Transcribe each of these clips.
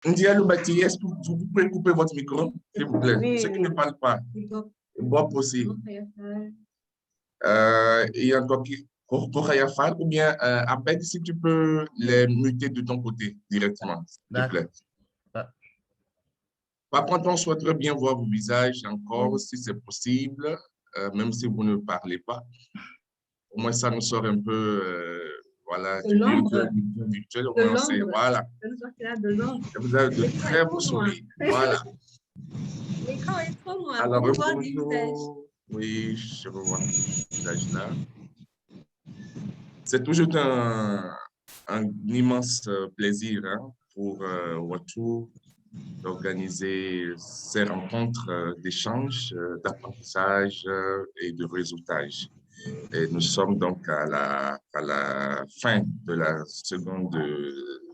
Ndiaye Loubati, est-ce que vous pouvez couper votre micro, s'il vous plaît? Oui, Ceux qui oui. ne parlent pas. Bob aussi. Et encore qui? Koraya Fall, ou bien Abed, si tu peux les muter de ton côté directement, s'il te plaît. Par contre, on souhaiterait bien voir vos visages encore, si c'est possible, même si vous ne parlez pas. Au moins, ça nous sort un peu, voilà, du virtuel, au moins, on sait, voilà. Vous avez de très beaux sourires, voilà. L'écran est trop loin. Alors, bonjour. Oui, je revois ce visage-là. C'est toujours un immense plaisir hein, pour Watu d'organiser ces rencontres d'échange, d'apprentissage et de réseautage. Et nous sommes donc à la fin de la seconde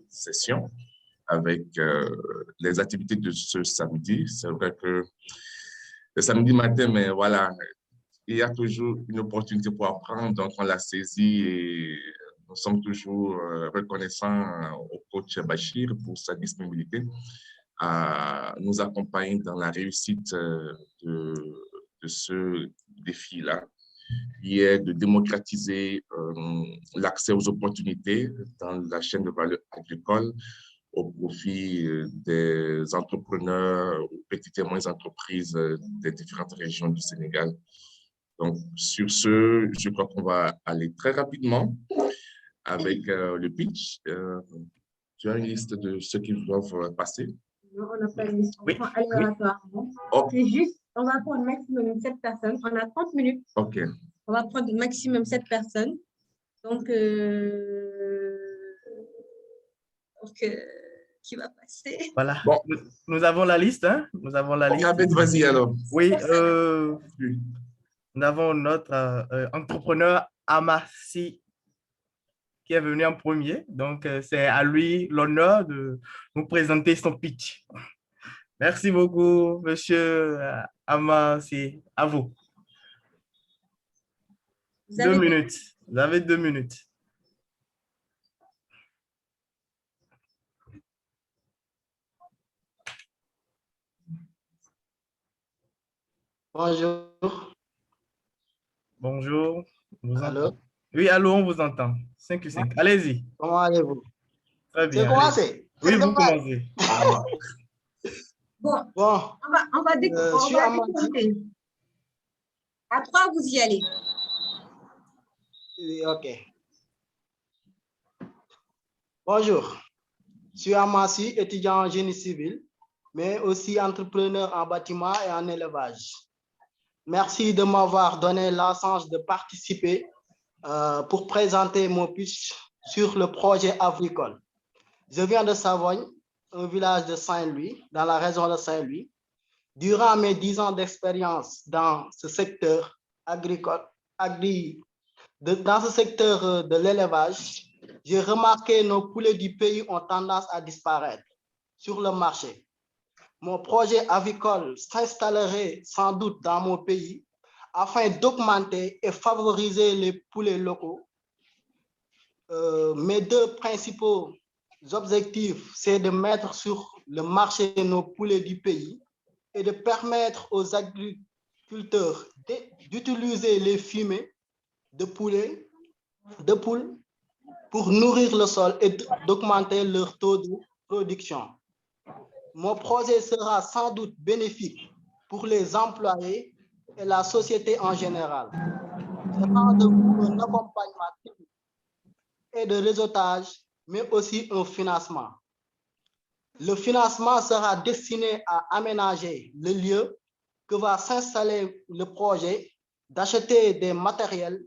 session avec les activités de ce samedi. C'est vrai que le samedi matin, mais voilà, il y a toujours une opportunité pour apprendre, donc on l'a saisi et nous sommes toujours reconnaissants au coach Bachir pour sa disponibilité à nous accompagner dans la réussite de ce défi-là, qui est de démocratiser l'accès aux opportunités dans la chaîne de valeur agricole au profit des entrepreneurs ou petites et moyennes entreprises des différentes régions du Sénégal. Donc, sur ce, je crois qu'on va aller très rapidement avec le pitch. Tu as une liste de ceux qui doivent passer? Non, on n'a pas une liste. Oui. Aléatoirement. C'est juste, on va prendre maximum 7 personnes. On a 30 minutes. OK. On va prendre maximum 7 personnes. Donc, qui va passer? Voilà. Bon. Nous avons la liste. Hein? Nous avons la liste. Vas-y alors. Oui. Nous avons notre entrepreneur Amassi qui est venu en premier. Donc, c'est à lui l'honneur de nous présenter son pitch. Merci beaucoup, monsieur Amassi. À vous. 2 minutes. Vous avez 2 minutes. Bonjour. Bonjour. Allô? Oui, allô, on vous entend. 5 et 5. Allez-y. Comment allez-vous? Très bien. C'est commencé. Oui, vous commencez. Bon, on va décompter. À 3, vous y allez. OK. Bonjour. Je suis Amassi, étudiant en génie civil, mais aussi entrepreneur en bâtiment et en élevage. Merci de m'avoir donné la chance de participer pour présenter mon pitch sur le projet agricole. Je viens de Savogne, un village de Saint-Louis, dans la région de Saint-Louis. Durant mes 10 ans d'expérience dans ce secteur agricole, dans ce secteur de l'élevage, j'ai remarqué que nos poulets du pays ont tendance à disparaître sur le marché. Mon projet avicole s'installerait sans doute dans mon pays afin d'augmenter et favoriser les poulets locaux. Mes 2 principaux objectifs, c'est de mettre sur le marché nos poulets du pays et de permettre aux agriculteurs d'utiliser les fumées de poules pour nourrir le sol et d'augmenter leur taux de production. Mon projet sera sans doute bénéfique pour les employés et la société en général. J'attends de vous un accompagnement et de réseautage, mais aussi un financement. Le financement sera destiné à aménager le lieu que va s'installer le projet, d'acheter des matériels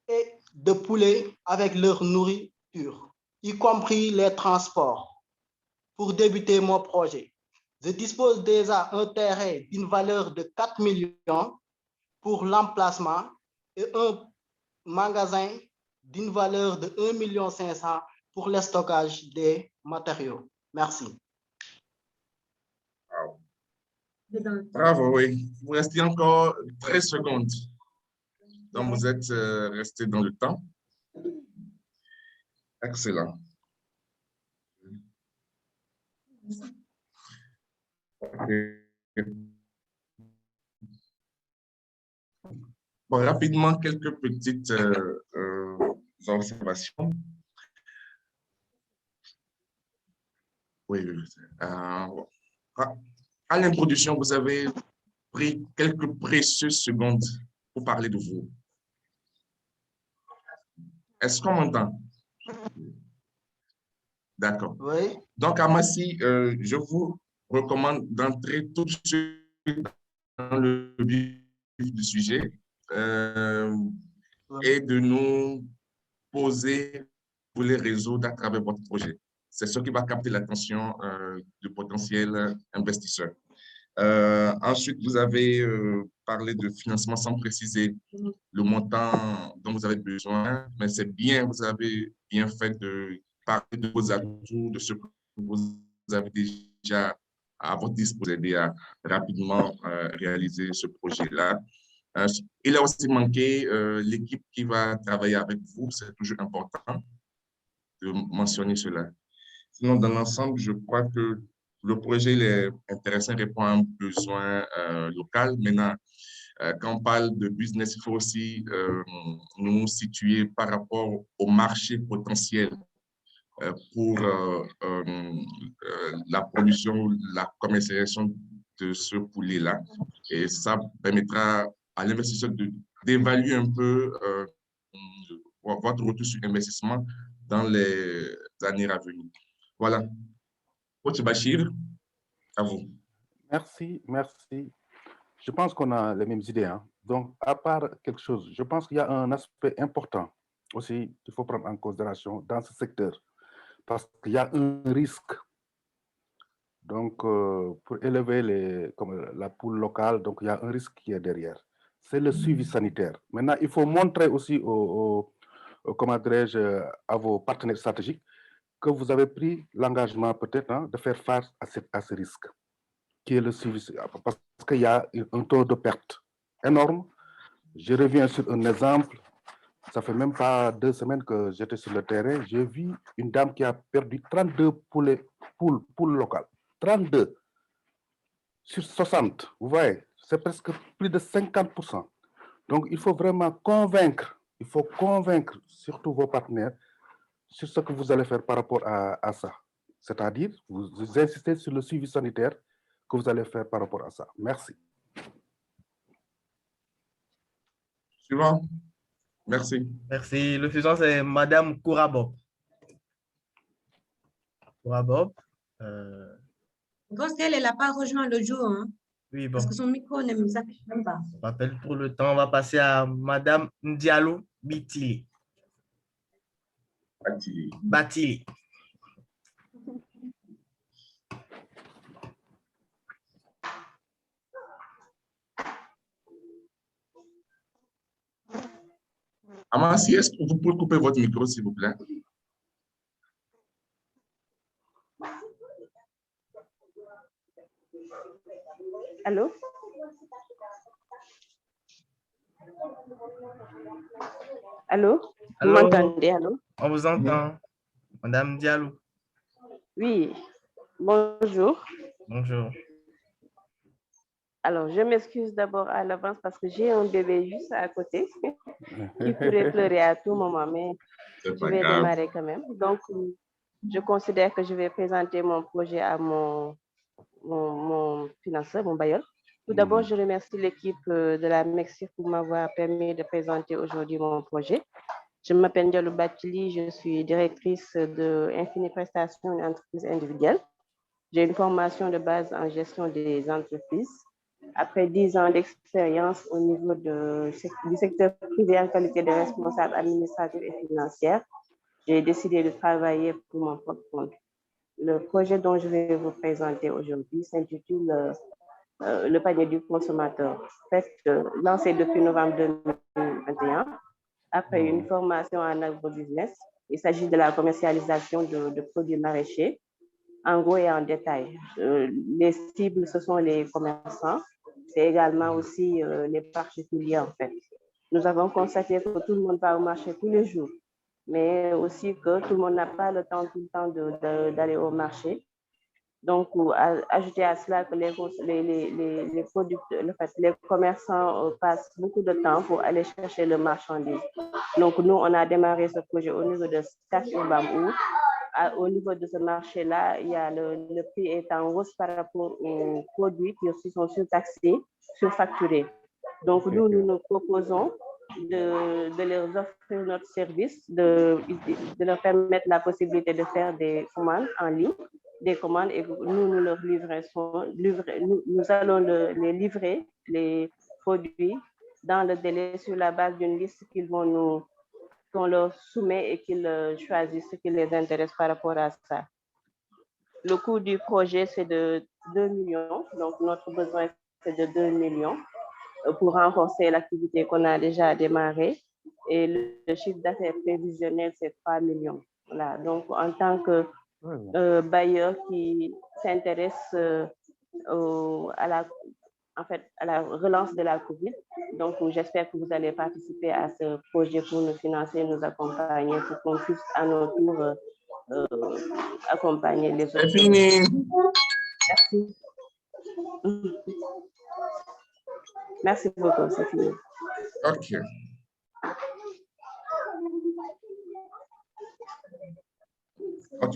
et de poulets avec leur nourriture, y compris les transports. Pour débuter mon projet, je dispose déjà d'un terrain d'une valeur de 4 millions pour l'emplacement et un magasin d'une valeur de 1,5 million pour le stockage des matériaux. Merci. Bravo, oui. Vous restez encore 13 secondes. Donc, vous êtes resté dans le temps. Excellent. Bon, rapidement, quelques petites observations. Oui, oui. À l'introduction, vous avez pris quelques précieuses secondes pour parler de vous. Est-ce qu'on m'entend? D'accord. Oui. Donc, Amassi, je vous recommande d'entrer tout de suite dans le vif du sujet et de nous poser pour les résoudre à travers votre projet. C'est ce qui va capter l'attention du potentiel investisseur. Ensuite, vous avez parlé de financement sans préciser le montant dont vous avez besoin, mais c'est bien, vous avez bien fait de parler de vos atouts, de ce que vous avez déjà à votre disposition à rapidement réaliser ce projet-là. Il a aussi manqué l'équipe qui va travailler avec vous, c'est toujours important de mentionner cela. Sinon, dans l'ensemble, je crois que le projet il est intéressant, répond à un besoin local. Maintenant, quand on parle de business, il faut aussi nous situer par rapport au marché potentiel pour la production, la commercialisation de ce poulet-là. Et ça permettra à l'investisseur d'évaluer un peu votre retour sur investissement dans les années à venir. Voilà. Coach Bachir, à vous. Merci, merci. Je pense qu'on a les mêmes idées. Hein. Donc, à part quelque chose, je pense qu'il y a un aspect important aussi qu'il faut prendre en considération dans ce secteur, parce qu'il y a un risque. Donc, pour élever la poule locale, donc il y a un risque qui est derrière. C'est le suivi sanitaire. Maintenant, il faut montrer aussi comment dirais-je, à vos partenaires stratégiques que vous avez pris l'engagement peut-être hein, de faire face à ce risque, qui est le suivi, parce qu'il y a un taux de perte énorme. Je reviens sur un exemple. Ça fait même pas 2 semaines que j'étais sur le terrain. J'ai vu une dame qui a perdu 32 poules locales. 32 sur 60. Vous voyez, c'est presque plus de 50%. Donc, il faut vraiment convaincre, surtout vos partenaires sur ce que vous allez faire par rapport à ça. C'est-à-dire, vous insistez sur le suivi sanitaire que vous allez faire par rapport à ça. Merci. Suivant. Merci. Merci. Le suivant, c'est Madame Kourabob. Kourabob. Elle n'a pas rejoint le jour. Hein, oui, bon. Parce que son micro ne s'affiche même pas. On rappelle pour le temps, on va passer à Madame Ndialou Bitili. Batili. Amassi, est-ce que vous pouvez couper votre micro, s'il vous plaît? Allô? Allô? Vous m'entendez? Allô? On vous entend. Madame Diallo. Oui, bonjour. Bonjour. Alors, je m'excuse d'abord à l'avance parce que j'ai un bébé juste à côté qui pourrait pleurer à tout moment, mais je vais démarrer quand même. Donc, je considère que je vais présenter mon projet à mon financeur, mon bailleur. Tout d'abord, je remercie l'équipe de la MEXIF pour m'avoir permis de présenter aujourd'hui mon projet. Je m'appelle Ndialou Batili, je suis directrice de Infini Prestations, une entreprise individuelle. J'ai une formation de base en gestion des entreprises. Après 10 ans d'expérience au niveau du secteur privé en qualité de responsable administratif et financière, j'ai décidé de travailler pour mon propre compte. Le projet dont je vais vous présenter aujourd'hui s'intitule le panier du consommateur, lancé depuis novembre 2021. Après une formation en agrobusiness, il s'agit de la commercialisation de produits maraîchers, en gros et en détail. Les cibles, ce sont les commerçants, c'est également aussi les particuliers en fait. Nous avons constaté que tout le monde va au marché tous les jours, mais aussi que tout le monde n'a pas le temps tout le temps d'aller au marché. Donc, ajouter à cela que les producteurs, en fait, les commerçants passent beaucoup de temps pour aller chercher le marchandise. Donc, nous, on a démarré ce projet au niveau de Station Bambou. Au niveau de ce marché-là, il y a le prix est en hausse par rapport aux produits qui aussi sont surtaxés, surfacturés. Donc, nous proposons de leur offrir notre service, de leur permettre la possibilité de faire des commandes en ligne, des commandes, et nous leur nous allons les livrer, les produits, dans le délai sur la base d'une liste qu'on leur soumet et qu'ils choisissent ce qui les intéresse par rapport à ça. Le coût du projet, c'est de 2 millions. Donc, notre besoin, c'est de 2 millions pour renforcer l'activité qu'on a déjà démarrée. Et le chiffre d'affaires prévisionnel, c'est 3 millions. Voilà. Donc, en tant que bailleur qui s'intéresse à la relance de la COVID. Donc, j'espère que vous allez participer à ce projet pour nous financer, nous accompagner, pour qu'on puisse à notre tour accompagner les autres. C'est fini. Merci. Merci beaucoup, c'est fini. OK. OK.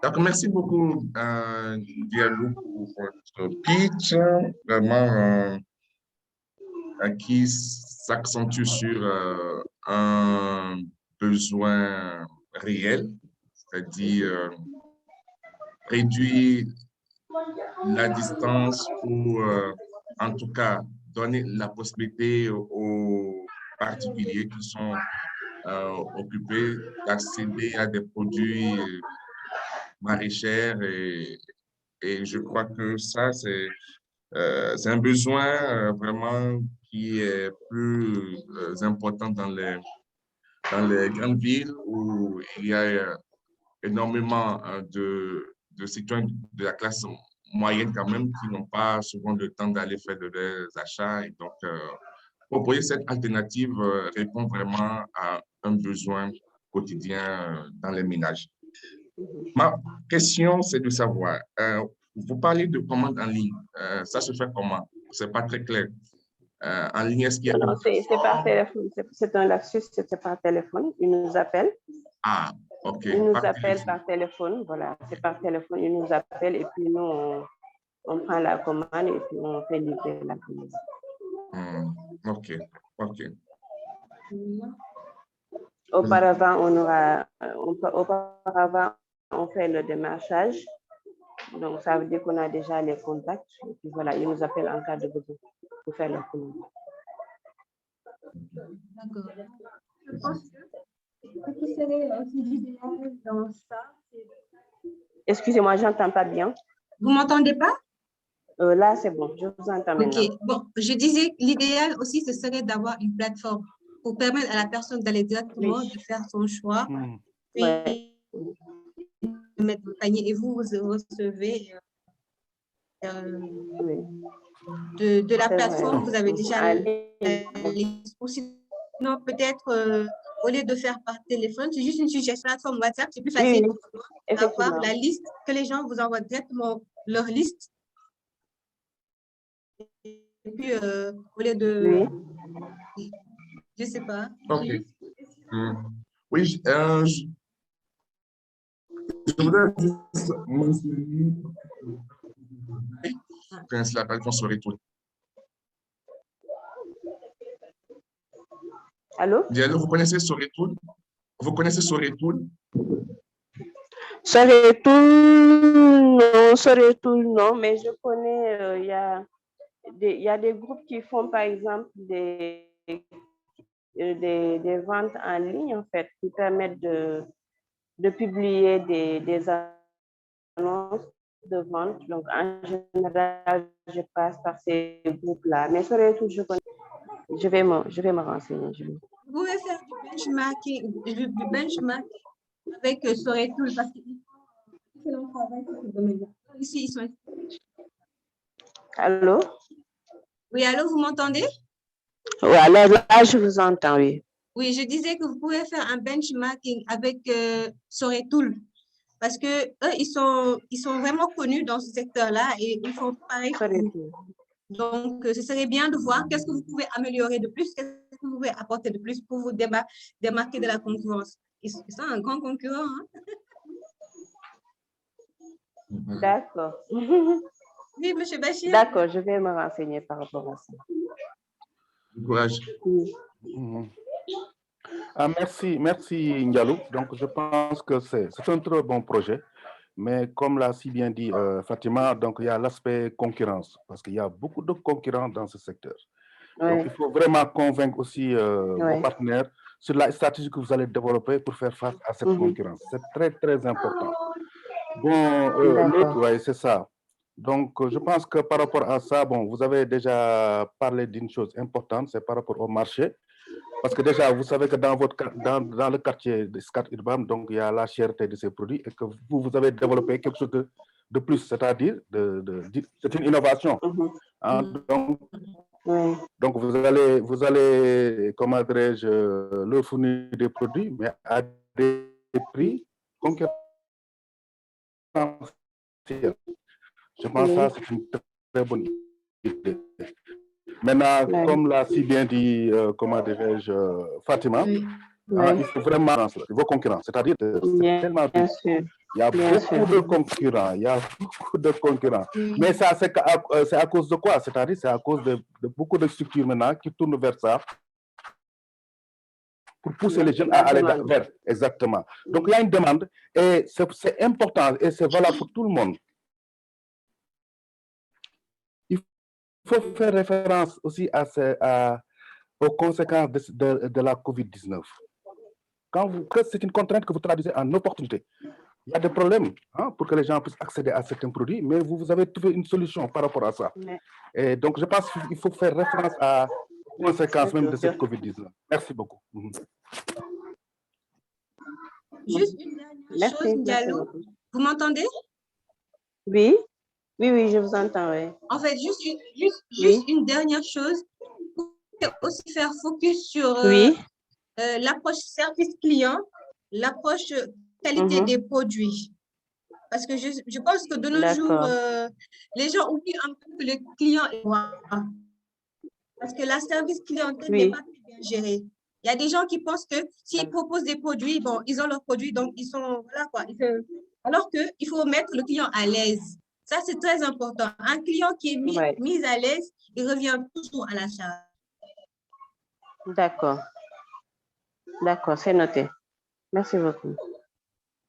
Donc, merci beaucoup, Diallo, pour votre pitch, vraiment qui s'accentue sur un besoin réel, c'est-à-dire réduire la distance ou, en tout cas, donner la possibilité aux particuliers qui sont occupés d'accéder à des produits maraîchers et je crois que ça, c'est un besoin vraiment qui est plus important dans les grandes villes où il y a énormément de citoyens de la classe moyenne quand même qui n'ont pas souvent le temps d'aller faire de leurs achats. Et donc, proposer cette alternative répond vraiment à un besoin quotidien dans les ménages. Ma question, c'est de savoir, vous parlez de commandes en ligne. Ça se fait comment? Ce n'est pas très clair. En ligne, est-ce qu'il y a... Non, c'est par téléphone. C'est un lapsus, c'est par téléphone. Ils nous appellent. Ah, OK. Ils nous appellent par téléphone. Voilà, c'est par téléphone. Ils nous appellent et puis nous, on prend la commande et puis on fait livrer la commande. OK, OK. Auparavant, on fait le démarchage. Donc, ça veut dire qu'on a déjà les contacts. Et puis voilà, ils nous appellent en cas de besoin pour faire la commande. D'accord. Je pense que ce qui serait aussi l'idéal dans ça, c'est... Excusez-moi, j'entends pas bien. Vous m'entendez pas? Là, c'est bon, je vous entends maintenant. OK. Bon, je disais l'idéal aussi, ce serait d'avoir une plateforme pour permettre à la personne d'aller directement de faire son choix. Ouais. De mettre le panier et vous recevez de la plateforme, vous avez déjà sinon peut-être au lieu de faire par téléphone, c'est juste une suggestion, plateforme WhatsApp, c'est plus facile d'avoir la liste, que les gens vous envoient directement leur liste. Et puis au lieu de... Je ne sais pas. OK. Oui, je voudrais juste mentionner quand cela appelle qu'on serait tout. Allô? Diallo, vous connaissez Soretoul? Vous connaissez Soretoul? Soretoul, non, mais je connais, il y a des groupes qui font, par exemple, des ventes en ligne, en fait, qui permettent de publier des annonces de vente. Donc, en général, je passe par ces groupes-là. Mais Soretoul, je connais. Je vais me renseigner. Vous pouvez faire du benchmark avec Soretoul parce qu'ils font excellent travail sur ce domaine-là. Ici, ils sont... Allô? Oui, allô, vous m'entendez? Oui, alors là, je vous entends, oui. Oui, je disais que vous pouvez faire un benchmarking avec Soretoul parce que eux, ils sont vraiment connus dans ce secteur-là et ils font pareil. Donc, ce serait bien de voir qu'est-ce que vous pouvez améliorer de plus, qu'est-ce que vous pouvez apporter de plus pour vous démarquer de la concurrence. Ils sont un grand concurrent. Hein? D'accord. Oui, M. Bachir. D'accord, je vais me renseigner par rapport à ça. Courage. Oui. Merci Ndialou. Donc, je pense que c'est un très bon projet. Mais comme l'a si bien dit Fatima, donc il y a l'aspect concurrence, parce qu'il y a beaucoup de concurrents dans ce secteur. Ouais. Donc, il faut vraiment convaincre aussi vos partenaires sur la stratégie que vous allez développer pour faire face à cette concurrence. C'est très, très important. Bon, l'autre, c'est ça. Donc, je pense que par rapport à ça, bon, vous avez déjà parlé d'une chose importante, c'est par rapport au marché. Parce que déjà, vous savez que dans le quartier de Scat Urban, donc il y a la cherté de ces produits et que vous avez développé quelque chose de plus, c'est-à-dire c'est une innovation. Hein, donc vous allez, comment dirais-je, leur fournir des produits, mais à des prix concurrentiels. Je pense que ça, c'est une très bonne idée. Maintenant, comme l'a si bien dit, comment dirais-je, Fatima, il faut vraiment vos concurrents, c'est-à-dire que c'est tellement il y a beaucoup de concurrents, Mais ça, c'est à cause de quoi? C'est-à-dire c'est à cause de beaucoup de structures maintenant qui tournent vers ça pour pousser les jeunes à aller vers. Exactement. Donc, il y a une demande et c'est important et c'est valable pour tout le monde. Il faut faire référence aussi aux conséquences de la COVID-19. C'est une contrainte que vous traduisez en opportunité. Il y a des problèmes pour que les gens puissent accéder à certains produits, mais vous avez trouvé une solution par rapport à ça. Et donc, je pense qu'il faut faire référence aux conséquences même de cette COVID-19. Merci beaucoup. Juste une dernière chose, Ndialou. Vous m'entendez? Oui. Oui, je vous entends. Oui. En fait, juste une dernière chose. Vous pouvez aussi faire focus sur l'approche service client, l'approche qualité des produits. Parce que je pense que de nos jours, les gens oublient un peu que le client est roi. Parce que la service clientèle n'est pas très bien gérée. Il y a des gens qui pensent que s'ils proposent des produits, bon, ils ont leurs produits, donc ils sont, voilà quoi. Alors qu'il faut mettre le client à l'aise. Ça, c'est très important. Un client qui est mis à l'aise, il revient toujours à la charge. D'accord. D'accord, c'est noté. Merci beaucoup.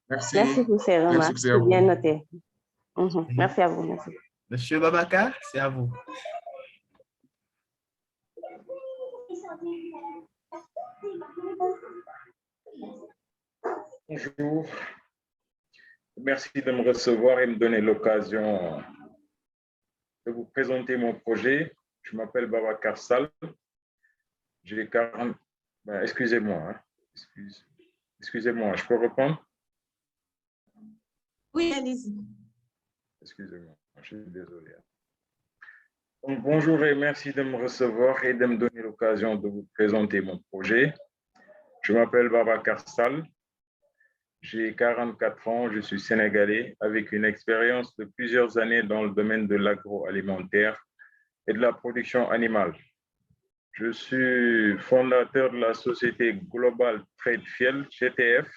Merci. Merci pour ces remarques. C'est bien noté. Merci à vous. Merci. Monsieur Babacar, c'est à vous. Bonjour. Merci de me recevoir et me donner l'occasion de vous présenter mon projet. Je m'appelle Babacar Sall. J'ai 40... excusez-moi. Excusez-moi, je peux reprendre? Oui, allez-y. Excusez-moi, je suis désolé. Donc, bonjour et merci de me recevoir et de me donner l'occasion de vous présenter mon projet. Je m'appelle Babacar Sall. J'ai 44 ans, je suis sénégalais avec une expérience de plusieurs années dans le domaine de l'agroalimentaire et de la production animale. Je suis fondateur de la société Global Trade Fiel, GTF,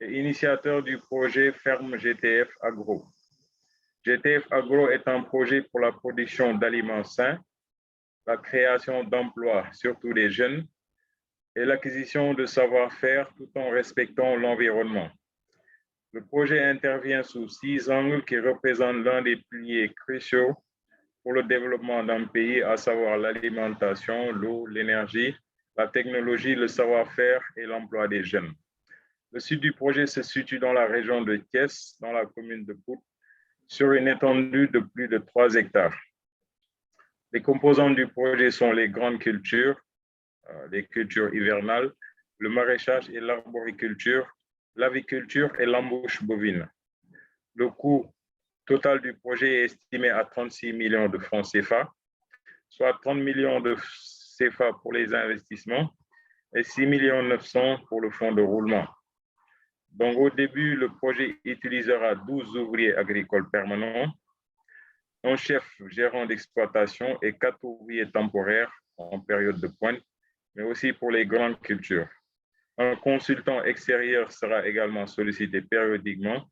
et initiateur du projet Ferme GTF Agro. GTF Agro est un projet pour la production d'aliments sains, la création d'emplois, surtout des jeunes, et l'acquisition de savoir-faire tout en respectant l'environnement. Le projet intervient sous 6 angles qui représentent l'un des piliers cruciaux pour le développement d'un pays, à savoir l'alimentation, l'eau, l'énergie, la technologie, le savoir-faire et l'emploi des jeunes. Le site du projet se situe dans la région de Thiès, dans la commune de Pout, sur une étendue de plus de 3 hectares. Les composantes du projet sont les grandes cultures, les cultures hivernales, le maraîchage et l'arboriculture, l'aviculture et l'embauche bovine. Le coût total du projet est estimé à 36 millions de francs CFA, soit 30 millions de CFA pour les investissements et 6 900 000 pour le fonds de roulement. Donc, au début, le projet utilisera 12 ouvriers agricoles permanents, un chef gérant d'exploitation et 4 ouvriers temporaires en période de pointe, mais aussi pour les grandes cultures. Un consultant extérieur sera également sollicité périodiquement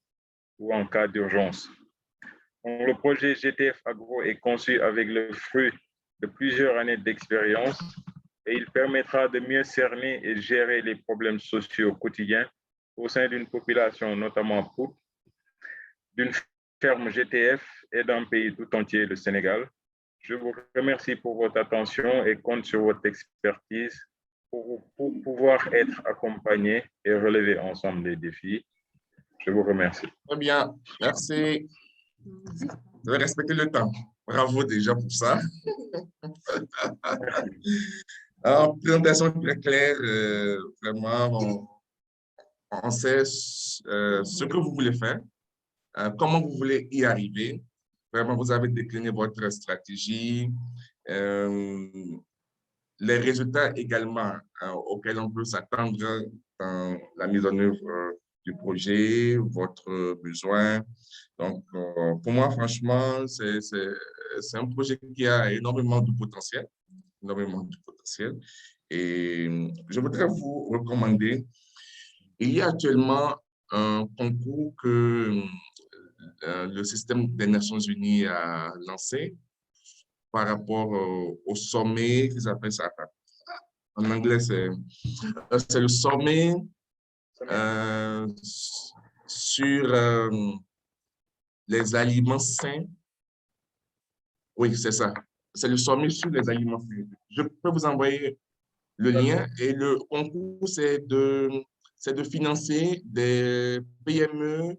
ou en cas d'urgence. Le projet GTF Agro est conçu avec le fruit de plusieurs années d'expérience et il permettra de mieux cerner et gérer les problèmes sociaux quotidiens au sein d'une population notamment pauvre, d'une ferme GTF et d'un pays tout entier, le Sénégal. Je vous remercie pour votre attention et compte sur votre expertise pour pouvoir être accompagné et relever ensemble les défis. Je vous remercie. Très bien, merci. Vous avez respecté le temps. Bravo déjà pour ça. Alors, présentation très claire, vraiment, on sait ce que vous voulez faire, comment vous voulez y arriver. Vraiment, vous avez décliné votre stratégie, les résultats également auxquels on peut s'attendre dans la mise en œuvre du projet, votre besoin. Donc, pour moi, franchement, c'est un projet qui a énormément de potentiel, Et je voudrais vous recommander, il y a actuellement un concours que le système des Nations Unies a lancé par rapport au sommet qu'ils appellent ça. En anglais, c'est le sommet sur les aliments sains. Oui, c'est ça. C'est le sommet sur les aliments sains. Je peux vous envoyer le lien et le concours, c'est de financer des PME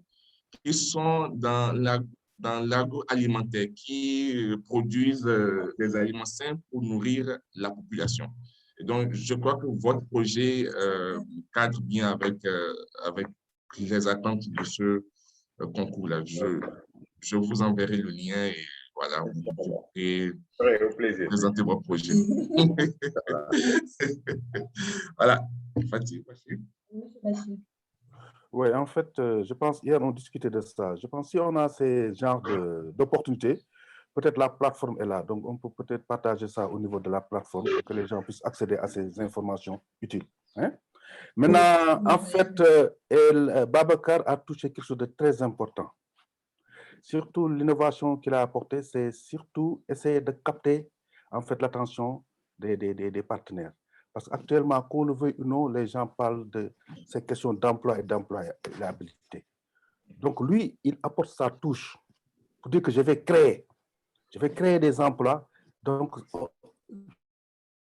qui sont dans l'agroalimentaire, qui produisent des aliments sains pour nourrir la population. Et donc, je crois que votre projet cadre bien avec les attentes de ce concours-là. Je vous enverrai le lien et voilà, vous pourrez présenter votre projet. Voilà. Fatih. Oui, en fait, je pense, hier, on discutait de ça. Je pense que si on a ces genres d'opportunités, peut-être la plateforme est là. Donc, on peut peut-être partager ça au niveau de la plateforme pour que les gens puissent accéder à ces informations utiles. Hein? Maintenant, en fait, Babacar a touché quelque chose de très important. Surtout, l'innovation qu'il a apportée, c'est surtout essayer de capter, en fait, l'attention des partenaires. Parce qu'actuellement, qu'on le veuille ou non, les gens parlent de ces questions d'emploi et d'employabilité. Donc, lui, il apporte sa touche pour dire que je vais créer des emplois. Donc,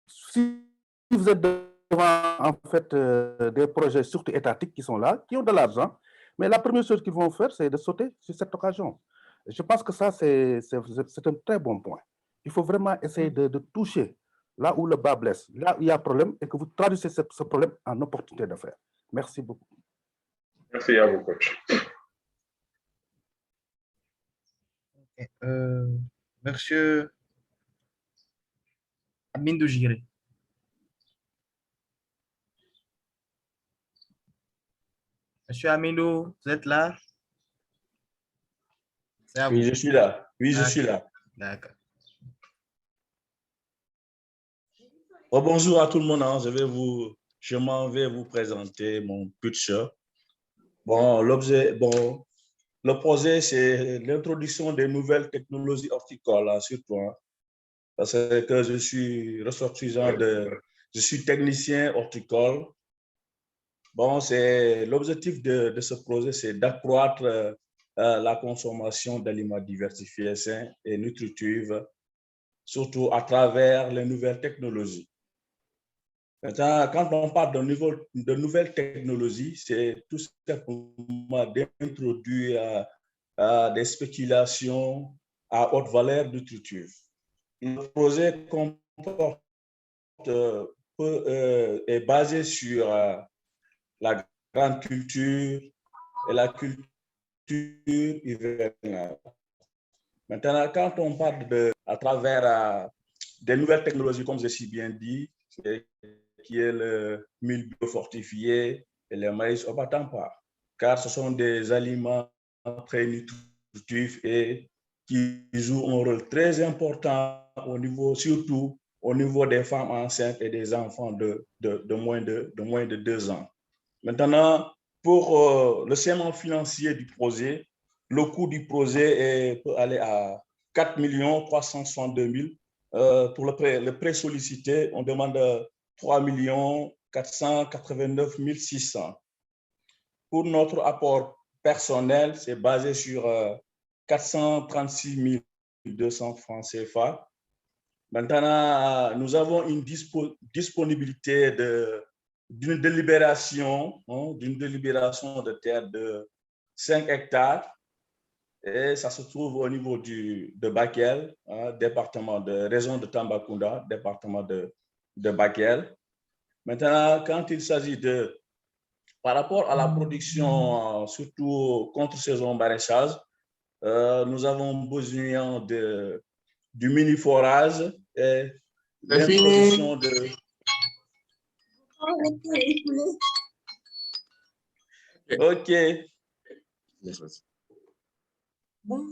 si vous êtes devant, en fait, des projets surtout étatiques qui sont là, qui ont de l'argent, mais la première chose qu'ils vont faire, c'est de sauter sur cette occasion. Je pense que ça, c'est un très bon point. Il faut vraiment essayer de toucher là où le bas blesse, là où il y a un problème, et que vous traduisez ce problème en opportunité d'affaires. Merci beaucoup. Merci à vous, coach. Monsieur Amindou Giré. Monsieur Amindou, vous êtes là? Oui, je suis là. Oui, je suis là. D'accord. Oh, bonjour à tout le monde. Hein. Je m'en vais vous présenter mon pitch. Bon, le projet, c'est l'introduction des nouvelles technologies horticoles, hein, surtout. Hein, parce que je suis ressortissant je suis technicien horticole. Bon, l'objectif de ce projet, c'est d'accroître la consommation d'aliments diversifiés, sains et nutritifs, surtout à travers les nouvelles technologies. Maintenant, quand on parle de nouvelles technologies, c'est tout simplement d'introduire des spéculations à haute valeur nutritive. Le projet est basé sur la grande culture et la culture hivernale. Maintenant, quand on parle à travers des nouvelles technologies, comme j'ai si bien dit, qui est le mil biofortifié et le maïs au Batampa. car ce sont des aliments très nutritifs et qui jouent un rôle très important au niveau, surtout au niveau des femmes enceintes et des enfants de moins de 2 ans. Maintenant, pour le segment financier du projet, le coût du projet peut aller à 4 362 000. Pour le prêt sollicité, on demande 3 489 600. Pour notre apport personnel, c'est basé sur 436 200 francs CFA. Maintenant, nous avons une disponibilité d'une délibération de terre de 5 hectares. Et ça se trouve au niveau de Bakel, département de région de Tambacounda, département de Bakel. Maintenant, quand il s'agit par rapport à la production, surtout contre-saison maraîchage, nous avons besoin du mini-forage et l'introduction de... OK. Bon,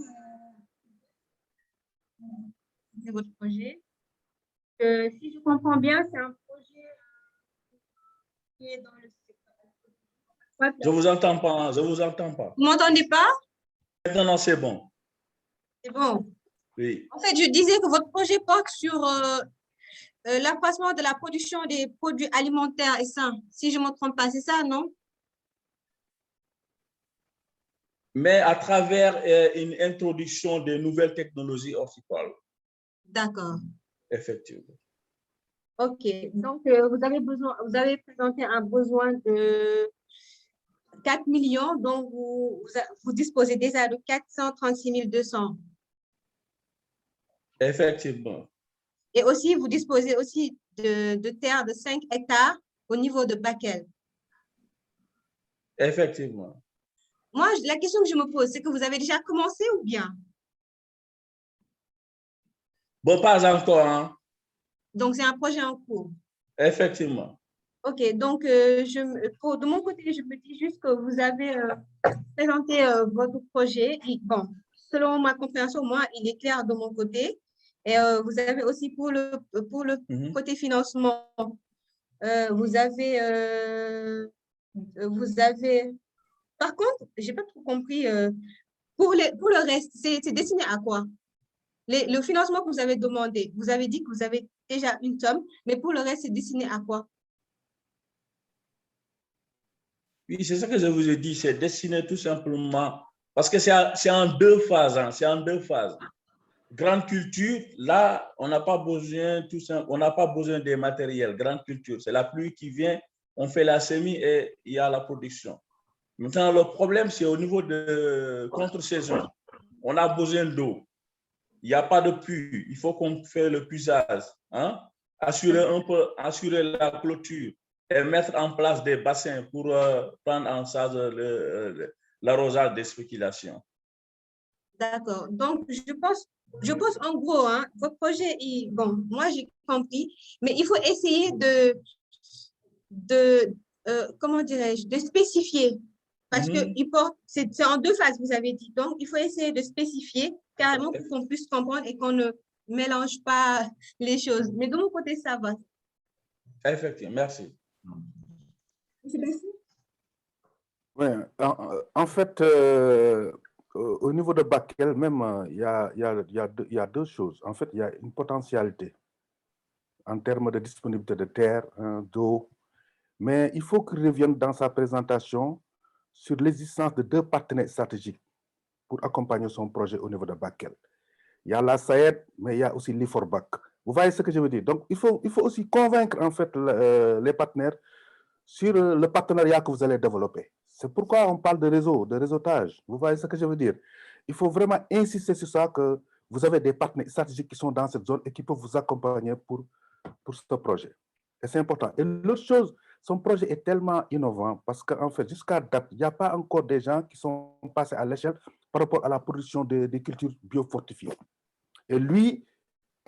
c'est votre projet. Si je comprends bien, c'est un projet qui est dans le secteur. Je vous entends pas, je vous entends pas. Vous m'entendez pas? Non, c'est bon. C'est bon. Oui. En fait, je disais que votre projet porte sur l'accroissement de la production des produits alimentaires et sains. Si je ne me trompe pas, c'est ça, non? Mais à travers une introduction de nouvelles technologies horticoles. D'accord. Effectivement. OK. Donc, vous avez présenté un besoin de 4 millions, donc vous disposez déjà de 436 200. Effectivement. Et aussi, vous disposez aussi de terres de 5 hectares au niveau de Bakel. Effectivement. Moi, la question que je me pose, c'est que vous avez déjà commencé ou bien? Bon, pas encore. Hein? Donc, c'est un projet en cours. Effectivement. OK, donc de mon côté, je me dis juste que vous avez présenté votre projet. Bon, selon ma compréhension, moi, il est clair de mon côté. Et vous avez aussi pour le côté financement, vous avez, par contre, je n'ai pas trop compris, pour le reste, c'est destiné à quoi? Le financement que vous avez demandé, vous avez dit que vous avez déjà une somme, mais pour le reste, c'est destiné à quoi? Oui, c'est ça que je vous ai dit, c'est destiné tout simplement, parce que c'est en 2 phases, hein, c'est en 2 phases. Grande culture, là, on n'a pas besoin des matériels. Grande culture, c'est la pluie qui vient, on fait la semis et il y a la production. Maintenant, le problème, c'est au niveau de contre-saison. On a besoin d'eau. Il n'y a pas de puits. Il faut qu'on fasse le puisage. Hein? Assurer la clôture et mettre en place des bassins pour prendre en charge l'arrosage des spéculations. D'accord. Donc, je pense en gros, hein, votre projet, bon, moi j'ai compris, mais il faut essayer comment dirais-je, de spécifier. Parce que c'est en 2 phases, vous avez dit. Donc, il faut essayer de spécifier carrément pour qu'on puisse comprendre et qu'on ne mélange pas les choses. Mais de mon côté, ça va. Effectivement, merci. Merci. Oui, en fait, au niveau de Bakel, même, il y a 2 choses. En fait, il y a une potentialité en termes de disponibilité de terre, d'eau. Mais il faut qu'il revienne dans sa présentation sur l'existence de 2 partenaires stratégiques pour accompagner son projet au niveau de Bakel. Il y a la SAED, mais il y a aussi l'IFORBAC. Vous voyez ce que je veux dire? Donc, il faut aussi convaincre en fait les partenaires sur le partenariat que vous allez développer. C'est pourquoi on parle de réseau, de réseautage. Vous voyez ce que je veux dire? Il faut vraiment insister sur ça, que vous avez des partenaires stratégiques qui sont dans cette zone et qui peuvent vous accompagner pour ce projet. Et c'est important. Et l'autre chose, son projet est tellement innovant parce qu'en fait, jusqu'à date, il n'y a pas encore des gens qui sont passés à l'échelle par rapport à la production des cultures biofortifiées. Et lui,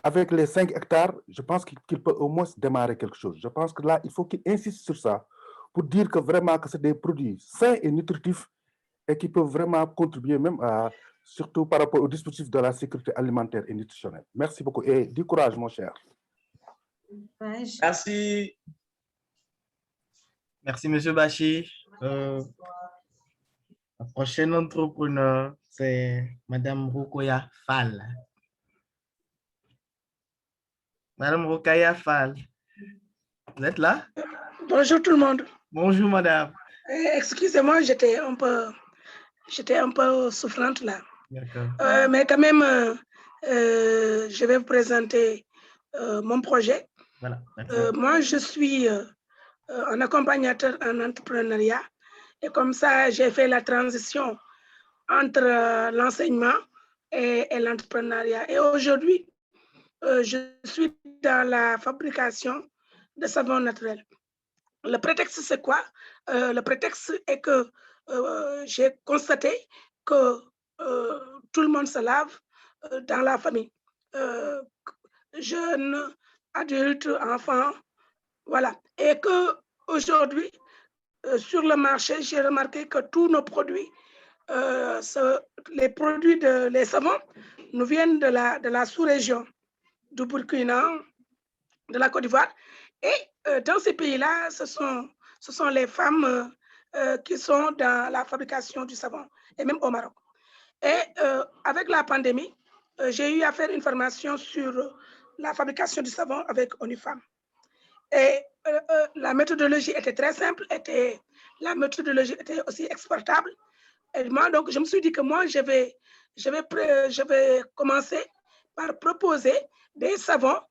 avec les 5 hectares, je pense qu'il peut au moins démarrer quelque chose. Je pense que là, il faut qu'il insiste sur ça pour dire que vraiment que c'est des produits sains et nutritifs et qui peuvent vraiment contribuer même à, surtout par rapport au dispositif de la sécurité alimentaire et nutritionnelle. Merci beaucoup et du courage, mon cher. Merci. Merci, M. Bachi. La prochaine entrepreneur, c'est Mme Rukoya Fall. Mme Rukoya Fall, vous êtes là? Bonjour tout le monde. Bonjour, madame. Excusez-moi, j'étais un peu souffrante là. D'accord. Mais quand même, je vais vous présenter mon projet. Voilà. Moi, je suis un accompagnateur en entrepreneuriat. Et comme ça, j'ai fait la transition entre l'enseignement et l'entrepreneuriat. Et aujourd'hui, je suis dans la fabrication de savon naturel. Le prétexte, c'est quoi? Le prétexte est que j'ai constaté que tout le monde se lave dans la famille. Jeunes, adultes, enfants, voilà. Et qu'aujourd'hui, sur le marché, j'ai remarqué que tous nos produits, les savons, nous viennent de la sous-région, du Burkina, de la Côte d'Ivoire. Et dans ces pays-là, ce sont les femmes qui sont dans la fabrication du savon, et même au Maroc. Et avec la pandémie, j'ai eu à faire une formation sur la fabrication du savon avec ONU-Femmes. Et la méthodologie était très simple, la méthodologie était aussi exportable. Et moi, donc, je me suis dit que moi, je vais commencer par proposer des savons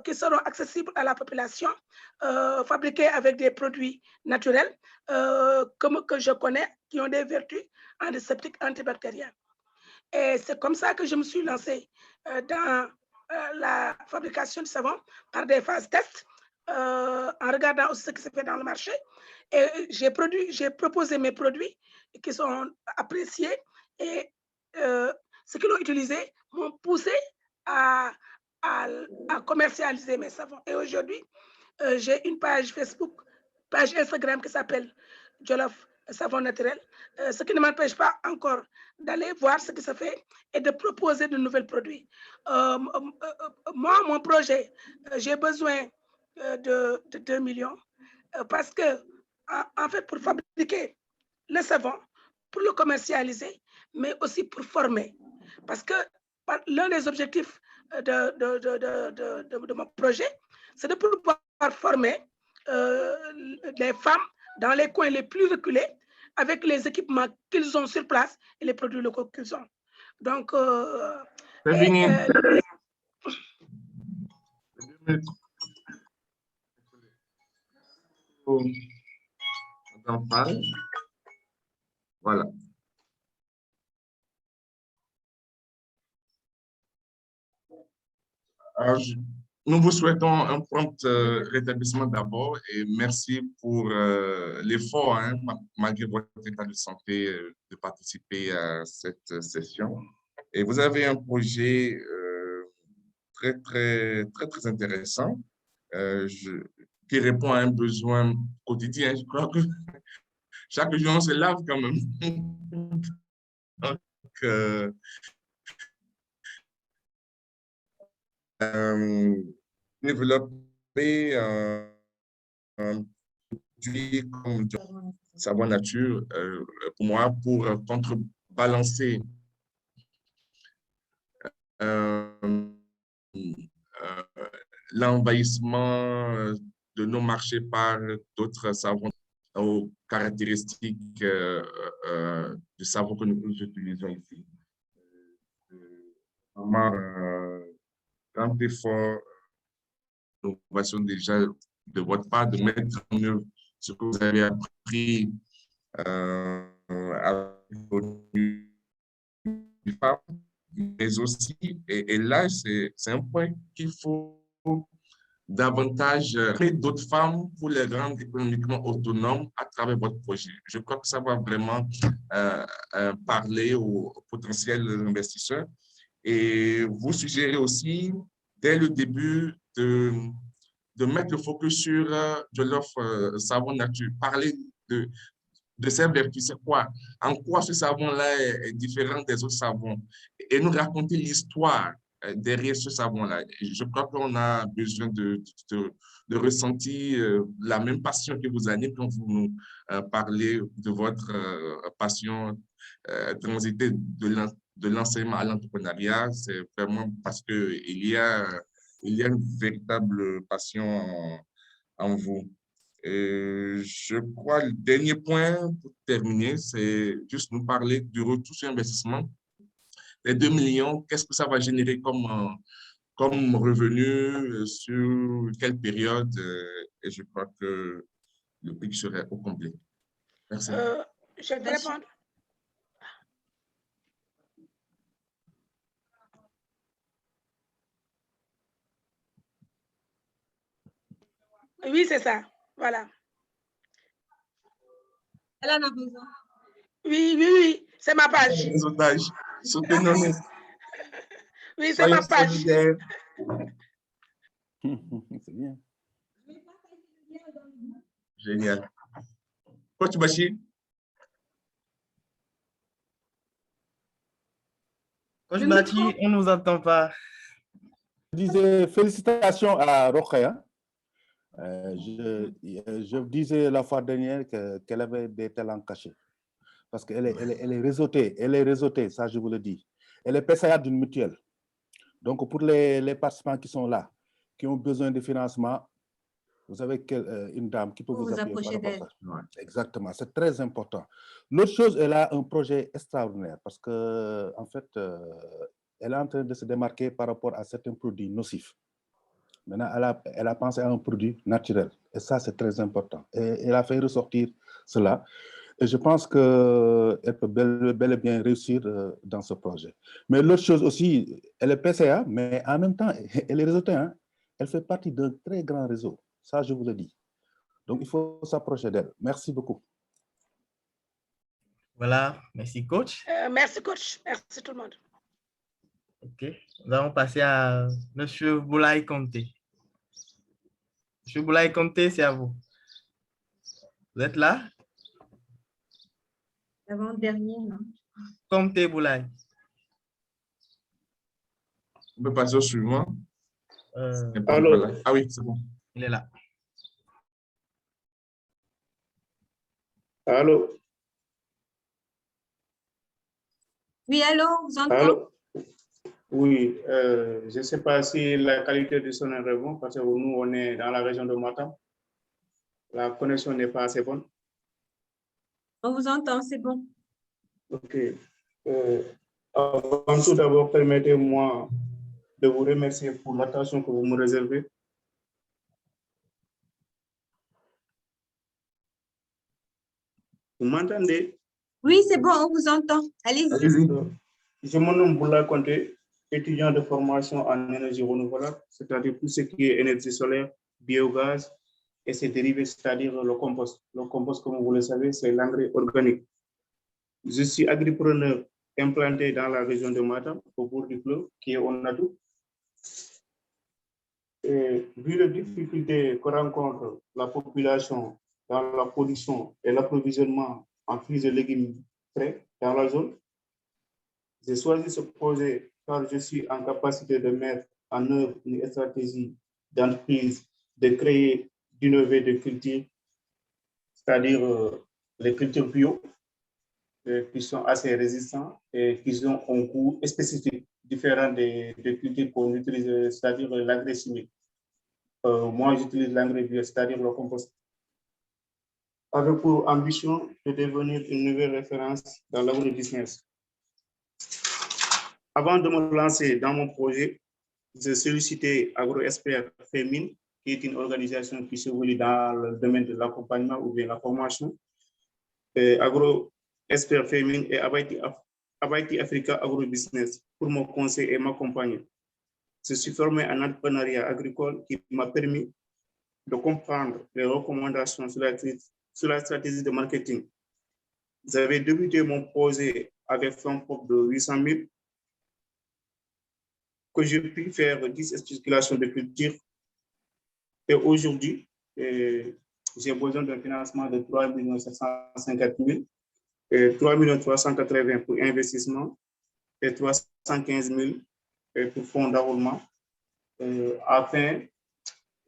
qui seront accessibles à la population, fabriqués avec des produits naturels que je connais, qui ont des vertus antiseptiques, antibactériennes. Et c'est comme ça que je me suis lancée dans la fabrication du savon par des phases tests, en regardant aussi ce qui se fait dans le marché. Et j'ai proposé mes produits qui sont appréciés et ceux qui l'ont utilisé m'ont poussé à commercialiser mes savons. Et aujourd'hui, j'ai une page Facebook, page Instagram qui s'appelle Jollof Savon Naturel, ce qui ne m'empêche pas encore d'aller voir ce qui se fait et de proposer de nouveaux produits. Moi, mon projet, j'ai besoin de 2 millions parce que, en fait, pour fabriquer le savon, pour le commercialiser, mais aussi pour former. Parce que l'un des objectifs de mon projet, c'est de pouvoir former les femmes dans les coins les plus reculés avec les équipements qu'ils ont sur place et les produits locaux qu'ils ont. Donc, voilà. Nous vous souhaitons un prompt rétablissement d'abord et merci pour l'effort, hein, malgré votre état de santé, de participer à cette session. Et vous avez un projet très intéressant qui répond à un besoin quotidien. Je crois que chaque jour, on se lave quand même. Donc, développer un produit comme savon nature, pour moi, pour contrebalancer l'envahissement de nos marchés par d'autres savons aux caractéristiques du savon que nous utilisons ici. Vraiment, grand effort d'innovation déjà de votre part, de mettre en œuvre ce que vous avez appris avec vos femmes, mais aussi, et là, c'est un point qu'il faut davantage créer d'autres femmes pour les rendre économiquement autonomes à travers votre projet. Je crois que ça va vraiment parler aux potentiels investisseurs. Et vous suggérez aussi, dès le début, de mettre le focus sur de l'offre savon nature, parler de ses vertus, c'est quoi? En quoi ce savon-là est différent des autres savons? Et nous raconter l'histoire derrière ce savon-là. Je crois qu'on a besoin de ressentir la même passion que vous avez quand vous nous parlez de votre passion transiter de l'enseignement à l'entrepreneuriat. C'est vraiment parce qu'il y a une véritable passion en vous. Je crois le dernier point pour terminer, c'est juste nous parler du retour sur investissement. Les 2 millions, qu'est-ce que ça va générer comme revenu, sur quelle période? Et je crois que le pic serait au complet. Merci. Je vais répondre. Oui, c'est ça. Voilà. Elle en a besoin. Oui, c'est ma page. Soutenons-nous. Oui, c'est ma page. C'est bien. Génial. Coach Bachir. Coach Bachir, on ne nous entend pas. Je disais félicitations à Rokhaya. Je disais la fois dernière qu'elle avait des talents cachés. Parce qu'elle est réseautée, ça je vous le dis. Elle est PCA d'une mutuelle. Donc pour les participants qui sont là, qui ont besoin de financement, vous avez une dame qui peut vous appuyer par rapport à ça. Ouais. Exactement, c'est très important. L'autre chose, elle a un projet extraordinaire parce que en fait, elle est en train de se démarquer par rapport à certains produits nocifs. Maintenant, elle a pensé à un produit naturel. Et ça, c'est très important. Et elle a fait ressortir cela. Et je pense qu'elle peut bel et bien réussir dans ce projet. Mais l'autre chose aussi, elle est PCA, mais en même temps, elle est réseautée. Hein? Elle fait partie d'un très grand réseau. Ça, je vous le dis. Donc, il faut s'approcher d'elle. Merci beaucoup. Voilà. Merci, coach. Merci, coach. Merci tout le monde. OK. Nous allons passer à M. Boulaye Conté. M. Boulaye Conté, c'est à vous. Vous êtes là? Avant-dernier, non? Conté Boulaye. On peut passer au suivant. Allô? Ah oui, c'est bon. Il est là. Allô? Oui, allô, vous entendez? Allô? Oui, je ne sais pas si la qualité du son est bonne parce que nous, on est dans la région de Matam. La connexion n'est pas assez bonne. On vous entend, c'est bon. OK. Avant tout d'abord, permettez-moi de vous remercier pour l'attention que vous me réservez. Vous m'entendez? Oui, c'est bon, on vous entend. Allez-y. Je me nomme Boulaye Conté, étudiant de formation en énergie renouvelable, c'est-à-dire tout ce qui est énergie solaire, biogaz et ses dérivés, c'est-à-dire le compost. Le compost, comme vous le savez, c'est l'engrais organique. Je suis agripreneur implanté dans la région de Matam, au bord du fleuve, qui est Onadou. Et vu les difficultés que rencontre la population dans la production et l'approvisionnement en fruits et légumes frais dans la zone, j'ai choisi ce projet car je suis en capacité de mettre en œuvre une stratégie d'entreprise, de créer, d'innover des cultures, c'est-à-dire les cultures bio, qui sont assez résistants et qui ont un coût spécifique différent des cultures qu'on utilise, c'est-à-dire l'engrais chimique. Moi, j'utilise l'engrais bio, c'est-à-dire le compost. Avec pour ambition de devenir une nouvelle référence dans l'agro-business. Avant de me lancer dans mon projet, j'ai sollicité AgroExpert Féminin, qui est une organisation qui s'évolue dans le domaine de l'accompagnement ou bien la formation. AgroExpert Féminin et Abaiti Africa Agro-Business pour mon conseil et m'accompagner. Je suis formé en entrepreneuriat agricole qui m'a permis de comprendre les recommandations sur la stratégie de marketing. J'avais débuté mon projet avec fonds propres de 800 000 que j'ai pu faire 10 spéculations de culture Et aujourd'hui, j'ai besoin d'un financement de 3 750 000, 3 380 000 pour investissement et 315 000 pour fonds d'enrôlement afin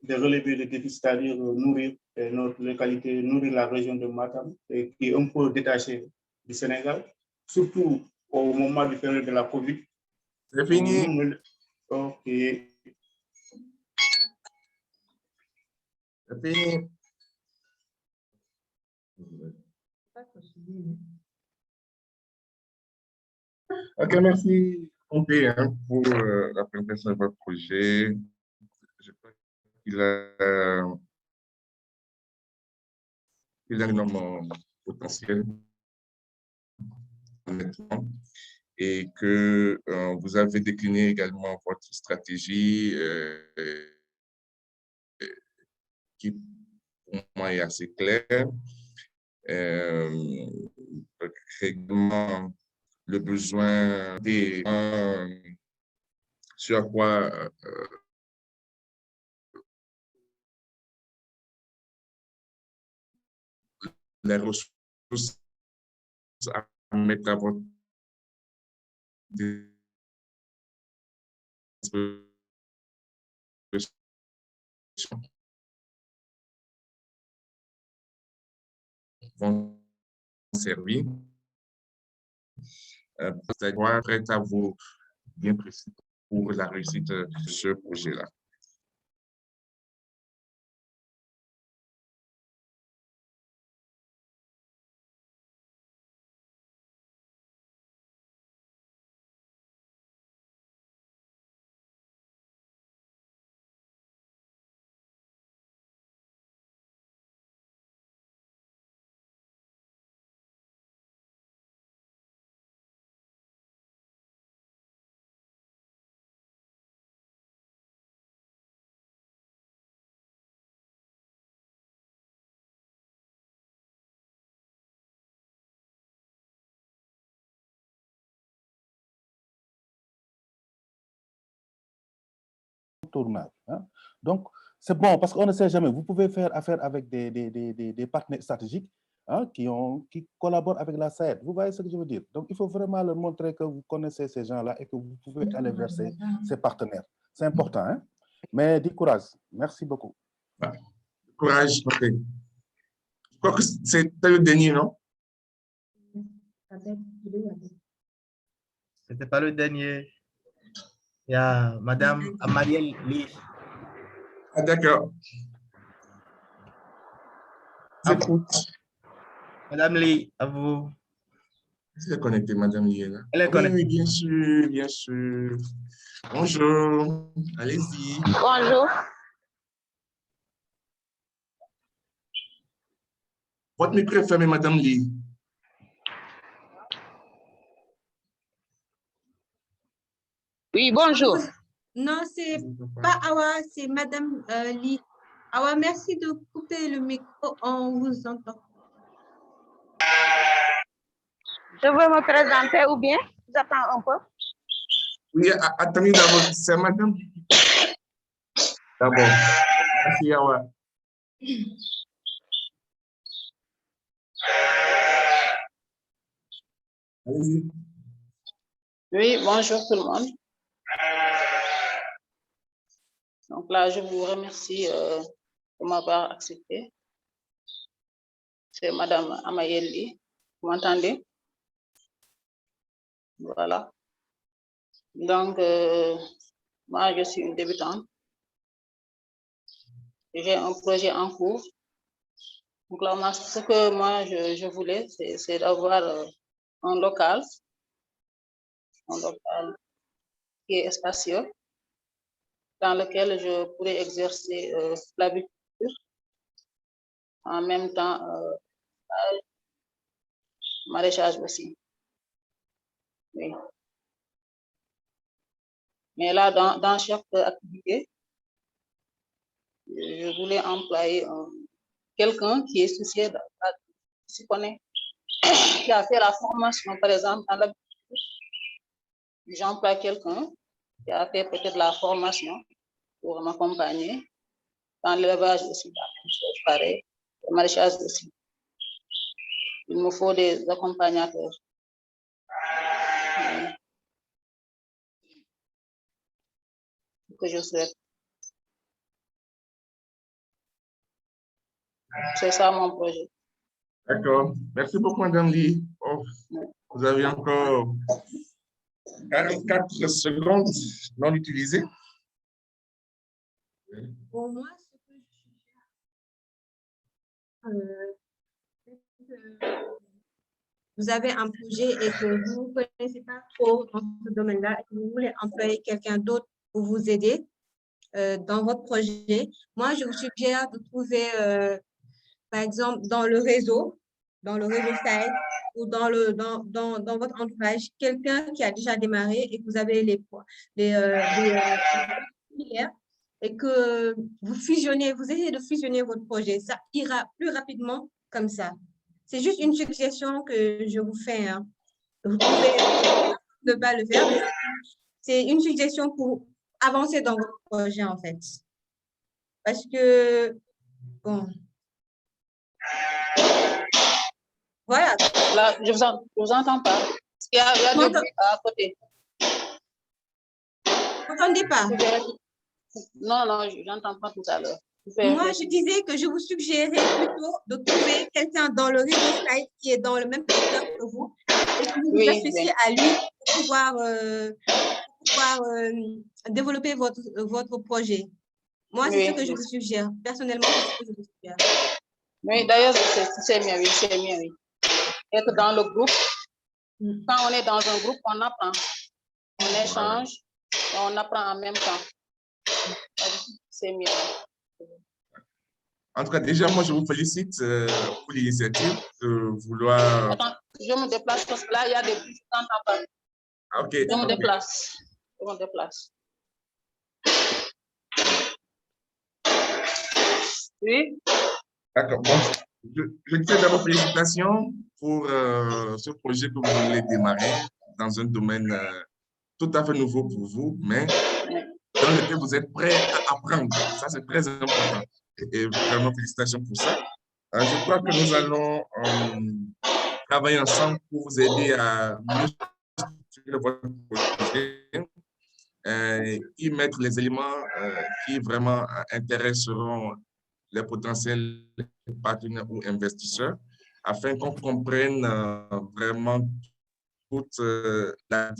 de relever le défi, c'est-à-dire nourrir notre localité, nourrir la région de Matam, qui est un peu détachée du Sénégal, surtout au moment du période de la COVID. C'est fini. Ok. C'est fini. Ok, merci Pompé pour la présentation de votre projet. Je crois qu'il a un énorme potentiel, honnêtement, et que vous avez décliné également votre stratégie qui, pour moi, est assez claire. Également, le besoin des sur à quoi les ressources à mettre à votre disposition vont servir. C'est-à-dire prête à vous bien précis pour la réussite de ce projet-là. Tournage, hein? Donc, c'est bon parce qu'on ne sait jamais. Vous pouvez faire affaire avec des partenaires stratégiques hein, qui collaborent avec la SAED. Vous voyez ce que je veux dire? Donc, il faut vraiment leur montrer que vous connaissez ces gens-là et que vous pouvez aller vers ces partenaires. C'est important. Hein? Mais du courage. Merci beaucoup. Courage. Okay. Je crois que c'était le dernier, non? C'était pas le dernier. Il y a Madame Amarielle Lee. Ah, d'accord. J'écoute. Madame Lee, à vous. Elle est connectée, Madame Lee, là. Elle est connectée. Oui, bien sûr, bien sûr. Bonjour. Allez-y. Bonjour. Votre micro est fermé, Madame Lee. Oui, bonjour. Non, c'est pas Awa, c'est Madame Lee. Awa, merci de couper le micro, on vous entend. Je veux me présenter ou bien j'attends un peu? Oui, attendez d'abord, c'est Madame. D'abord. Merci, Awa. Allez-y. Oui, bonjour tout le monde. Donc là, je vous remercie de m'avoir accepté. C'est Madame Amayeli. Vous m'entendez? Voilà. Donc, moi, je suis une débutante. J'ai un projet en cours. Donc là, moi, ce que moi, je voulais, c'est d'avoir un local qui est spacieux, dans lequel je pourrais exercer l'agriculture, en même temps maraîchage aussi. Oui. Mais là, dans chaque activité, je voulais employer quelqu'un qui est soucié qui se connaît, qui a fait la formation, par exemple, dans l'agriculture. J'emploie quelqu'un qui a fait peut-être la formation pour m'accompagner Dans l'élevage aussi, la même chose, pareil. Le maraîchage aussi. Il me faut des accompagnateurs. Que je souhaite. C'est ça mon projet. D'accord. Merci beaucoup, Madame Lee. Oh, vous avez encore 44 secondes non utilisées. Pour moi, ce que vous avez un projet et que vous ne connaissez pas trop dans ce domaine-là et que vous voulez employer quelqu'un d'autre pour vous aider dans votre projet, moi, je vous suggère de trouver, par exemple, dans le réseau Side ou dans votre entourage, quelqu'un qui a déjà démarré et que vous avez les similaires et que vous essayez de fusionner votre projet. Ça ira plus rapidement comme ça. C'est juste une suggestion que je vous fais. Hein. Vous pouvez ne pas le faire, mais c'est une suggestion pour avancer dans votre projet, en fait. Parce que, bon, voilà. Là, je vous entends pas. Il y a du bruit à côté. Vous n'entendez pas? Non, je n'entends pas tout à l'heure. Moi, je disais que je vous suggérais plutôt de trouver quelqu'un dans le réseau Side qui est dans le même secteur que vous et que vous vous associez à lui pour pouvoir développer votre projet. Moi, c'est ce que je vous suggère. Personnellement, c'est ce que je vous suggère. Oui, d'ailleurs, c'est mieux, oui, c'est mieux, oui. Être dans le groupe. Quand on est dans un groupe, on apprend. On échange et on apprend en même temps. C'est mieux. En tout cas, déjà, moi, je vous félicite pour l'initiative de vouloir... Attends, je me déplace parce que là, il y a des bruits. Je n'entends pas. OK. Je me déplace. Je me déplace. Oui. D'accord. Bon, je tiens d'abord félicitations pour ce projet que vous voulez démarrer dans un domaine tout à fait nouveau pour vous, mais dans lequel vous êtes prêt à apprendre. Ça, c'est très important. Et vraiment, félicitations pour ça. Je crois que nous allons travailler ensemble pour vous aider à mieux structurer votre projet et y mettre les éléments qui vraiment intéresseront les potentiels partenaires ou investisseurs afin qu'on comprenne vraiment toute la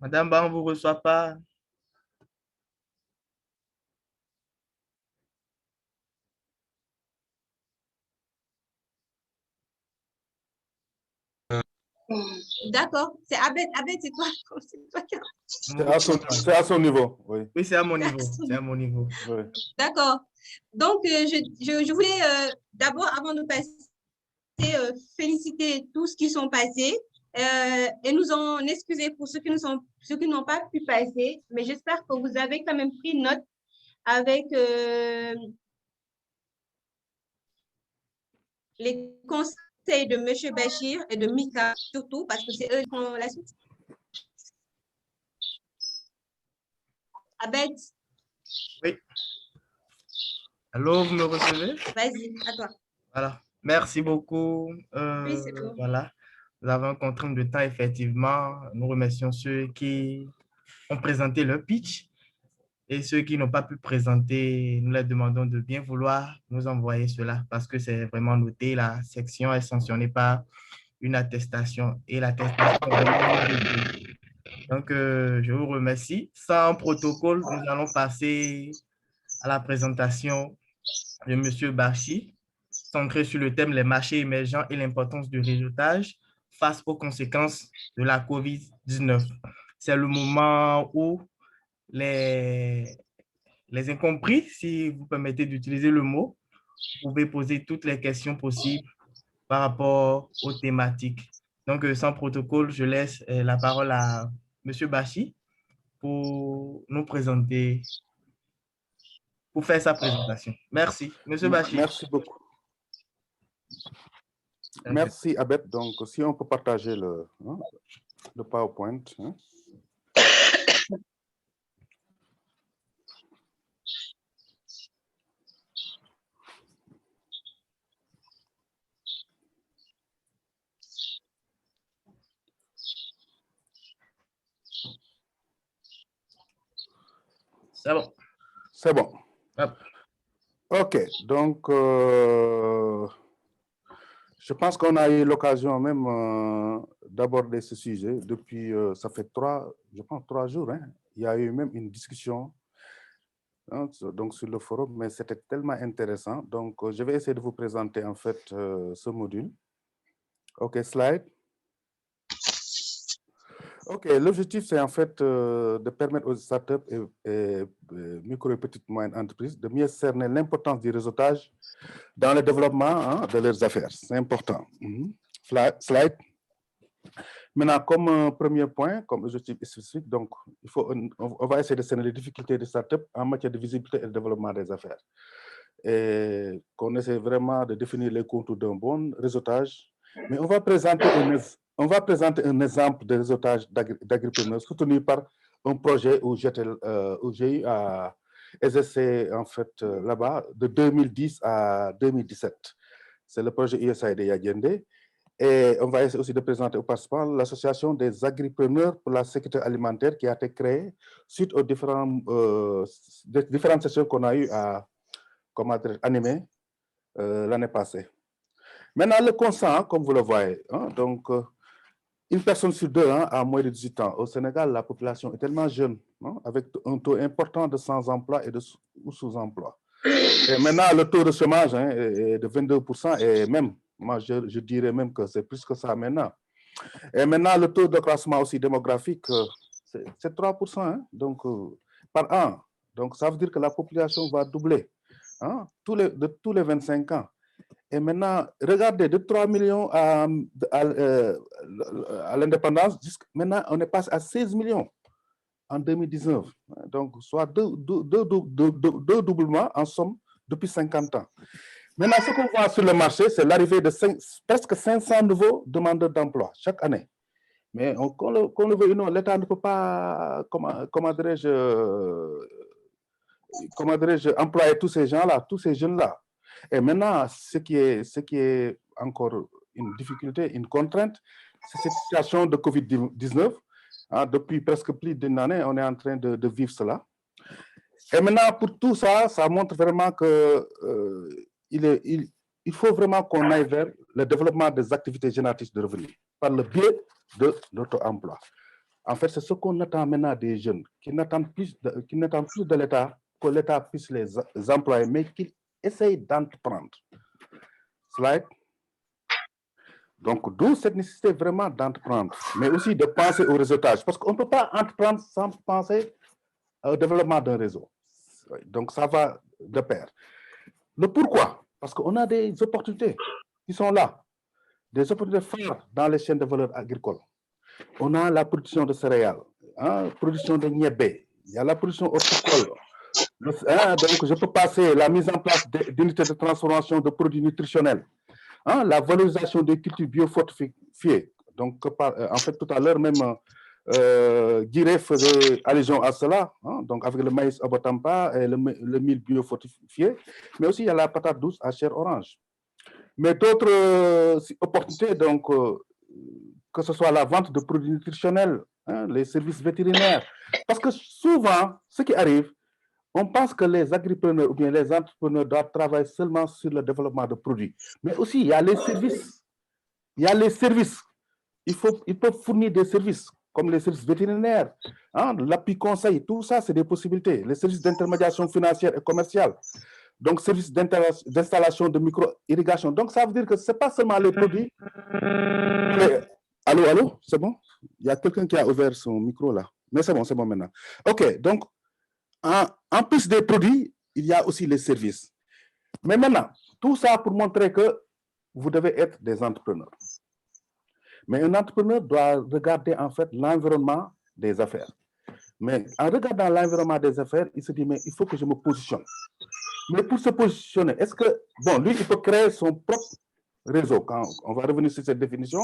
Madame Ban ne vous reçoit pas. D'accord. C'est Abed. Abed, c'est toi. C'est à son niveau. Oui, oui, c'est à mon niveau. C'est à mon niveau. Oui. D'accord. Donc, je voulais d'abord, avant de passer, féliciter tous qui sont passés et nous en excuser pour ceux qui n'ont pas pu passer. Mais j'espère que vous avez quand même pris note avec les conseils de M. Bachir et de Mika, surtout, parce que c'est eux qui font la suite. Abed. Oui. Allô, vous me recevez? Vas-y, à toi. Voilà. Merci beaucoup. Oui, c'est tout. Voilà. Nous avons un contrainte de temps, effectivement. Nous remercions ceux qui ont présenté leur pitch et ceux qui n'ont pas pu présenter, nous leur demandons de bien vouloir nous envoyer cela parce que c'est vraiment noté. La section est sanctionnée par une attestation et l'attestation est vraiment notée. Donc, je vous remercie. Sans protocole, nous allons passer à la présentation de M. Bachi, centré sur le thème « Les marchés émergents et l'importance du réseautage face aux conséquences de la COVID-19 ». C'est le moment où les incompris, si vous permettez d'utiliser le mot, vous pouvez poser toutes les questions possibles par rapport aux thématiques. Donc, sans protocole, je laisse la parole à M. Bachi pour nous présenter, pour faire sa présentation. Merci. M. Bachi. Merci beaucoup. Merci, Abed. Donc, si on peut partager le PowerPoint. Hein. C'est bon. C'est bon. Hop. OK. Donc, je pense qu'on a eu l'occasion même d'aborder ce sujet depuis, ça fait 3 jours. Hein. Il y a eu même une discussion donc sur le forum, mais c'était tellement intéressant. Donc, je vais essayer de vous présenter en fait ce module. OK, slide. OK, l'objectif, c'est en fait de permettre aux startups et micro et petites moyennes entreprises de mieux cerner l'importance du réseautage dans le développement de leurs affaires. C'est important. Slide. Maintenant, comme premier point, comme objectif spécifique, donc, on va essayer de cerner les difficultés des startups en matière de visibilité et de développement des affaires. Et qu'on essaie vraiment de définir les contours d'un bon réseautage. Mais on va présenter un exemple de réseautage d'agripreneurs soutenu par un projet où j'ai eu à exercer en fait là-bas de 2010 à 2017. C'est le projet USAID Yadiende. Et on va essayer aussi de présenter aux participants l'association des agripreneurs pour la sécurité alimentaire qui a été créée suite aux différentes sessions qu'on a eu à animer l'année passée. Maintenant, le constat, comme vous le voyez, hein, donc une personne sur deux a moins de 18 ans. Au Sénégal, la population est tellement jeune, hein, avec un taux important de sans-emploi et de sous-emploi. Et maintenant, le taux de chômage est de 22% et même, moi, je dirais même que c'est plus que ça maintenant. Et maintenant, le taux de croissance aussi démographique, c'est 3%, hein, donc, par an. Donc, ça veut dire que la population va doubler hein, de tous les 25 ans. Et maintenant, regardez, de 3 millions à l'indépendance, maintenant, on est passé à 16 millions en 2019. Donc, soit deux doublements en somme depuis 50 ans. Maintenant, ce qu'on voit sur le marché, c'est l'arrivée de presque 500 nouveaux demandeurs d'emploi chaque année. Mais qu'on le veuille ou non, l'État ne peut pas, comment dirais-je, employer tous ces gens-là, tous ces jeunes-là. Et maintenant, ce qui est encore une difficulté, une contrainte, c'est cette situation de COVID-19. Hein, depuis presque plus d'une année, on est en train de vivre cela. Et maintenant, pour tout ça, ça montre vraiment que il faut vraiment qu'on aille vers le développement des activités génératrices de revenus par le biais de l'auto-emploi. En fait, c'est ce qu'on attend maintenant des jeunes, qui n'attendent plus de l'État, que l'État puisse les employer, mais qu'ils essayent d'entreprendre. Slide. Donc, d'où cette nécessité vraiment d'entreprendre, mais aussi de penser au réseautage, parce qu'on ne peut pas entreprendre sans penser au développement d'un réseau. Donc, ça va de pair. Le pourquoi? Parce qu'on a des opportunités qui sont là, des opportunités fortes dans les chaînes de valeur agricoles. On a la production de céréales, production de niébé, il y a la production horticole. Donc, je peux passer la mise en place d'unités de transformation de produits nutritionnels, la valorisation des cultures biofortifiées. Donc, en fait, tout à l'heure même, Guiré faisait allusion à cela, donc avec le maïs abotampa et le mil biofortifié, mais aussi il y a la patate douce à chair orange. Mais d'autres opportunités, donc, que ce soit la vente de produits nutritionnels, les services vétérinaires, parce que souvent, ce qui arrive, on pense que les agripreneurs ou bien les entrepreneurs doivent travailler seulement sur le développement de produits. Mais aussi, il y a les services. Il y a les services. Ils peuvent fournir des services, comme les services vétérinaires, l'appui conseil, tout ça, c'est des possibilités. Les services d'intermédiation financière et commerciale. Donc, services d'installation de micro-irrigation. Donc, ça veut dire que ce n'est pas seulement les produits. Allô, c'est bon? Il y a quelqu'un qui a ouvert son micro là. Mais c'est bon maintenant. OK, donc, en plus des produits, il y a aussi les services. Mais maintenant, tout ça pour montrer que vous devez être des entrepreneurs. Mais un entrepreneur doit regarder en fait l'environnement des affaires. Mais en regardant l'environnement des affaires, il se dit, mais il faut que je me positionne. Mais pour se positionner, est-ce que, bon, lui, il peut créer son propre réseau, quand on va revenir sur cette définition,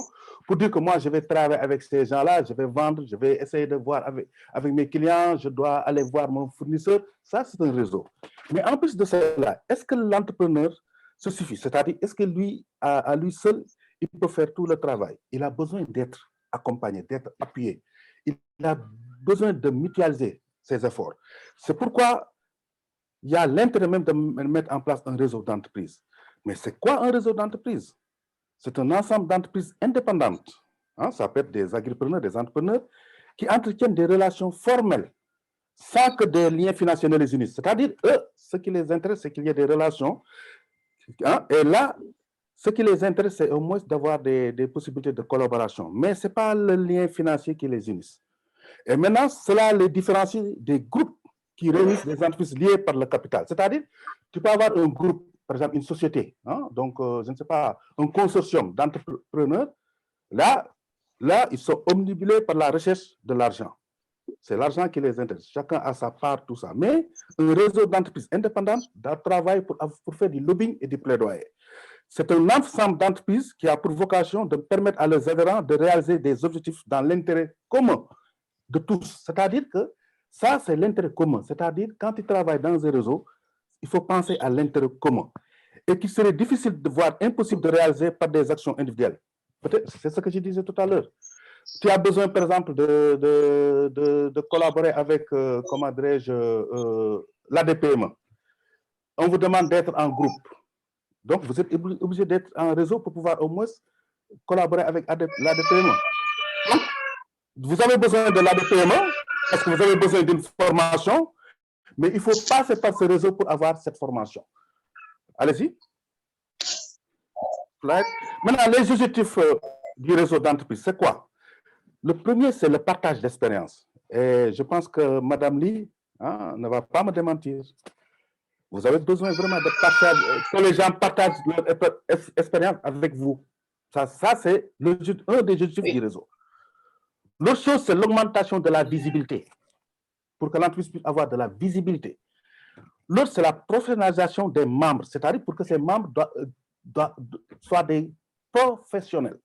pour dire que moi, je vais travailler avec ces gens-là, je vais vendre, je vais essayer de voir avec mes clients, je dois aller voir mon fournisseur. Ça, c'est un réseau. Mais en plus de cela, est-ce que l'entrepreneur se suffit? C'est-à-dire, est-ce que lui, à lui seul, il peut faire tout le travail? Il a besoin d'être accompagné, d'être appuyé. Il a besoin de mutualiser ses efforts. C'est pourquoi il y a l'intérêt même de mettre en place un réseau d'entreprises. Mais c'est quoi un réseau d'entreprises? C'est un ensemble d'entreprises indépendantes. Ça peut être des agripreneurs, des entrepreneurs qui entretiennent des relations formelles sans que des liens financiers ne les unissent. C'est-à-dire, eux, ce qui les intéresse, c'est qu'il y ait des relations. Et là, ce qui les intéresse, c'est au moins d'avoir des possibilités de collaboration. Mais ce n'est pas le lien financier qui les unisse. Et maintenant, cela les différencie des groupes qui réunissent des entreprises liées par le capital. C'est-à-dire, tu peux avoir un groupe, par exemple une société, donc je ne sais pas, un consortium d'entrepreneurs. Là, ils sont omnibulés par la recherche de l'argent. C'est l'argent qui les intéresse. Chacun a sa part, tout ça. Mais un réseau d'entreprises indépendantes doit travailler pour faire du lobbying et du plaidoyer. C'est un ensemble d'entreprises qui a pour vocation de permettre à leurs adhérents de réaliser des objectifs dans l'intérêt commun de tous. C'est-à-dire que ça, c'est l'intérêt commun. C'est-à-dire, quand ils travaillent dans un réseau, il faut penser à l'intérêt commun. Et qu'il serait difficile, voire impossible de réaliser par des actions individuelles. Peut-être, c'est ce que je disais tout à l'heure. Tu as besoin, par exemple, de collaborer avec, comment dirais-je, l'ADPME. On vous demande d'être en groupe. Donc, vous êtes obligé d'être en réseau pour pouvoir au moins collaborer avec l'ADPME. Vous avez besoin de l'ADPME parce que vous avez besoin d'une formation, mais il faut passer par ce réseau pour avoir cette formation. Allez-y. Maintenant, les objectifs du réseau d'entreprise, c'est quoi? Le premier, c'est le partage d'expérience. Et je pense que Mme Lee ne va pas me démentir. Vous avez besoin vraiment de partager, que les gens partagent leur expérience avec vous. Ça c'est un des objectifs du réseau. L'autre chose, c'est l'augmentation de la visibilité, pour que l'entreprise puisse avoir de la visibilité. L'autre, c'est la professionnalisation des membres, c'est-à-dire pour que ces membres soient des professionnels.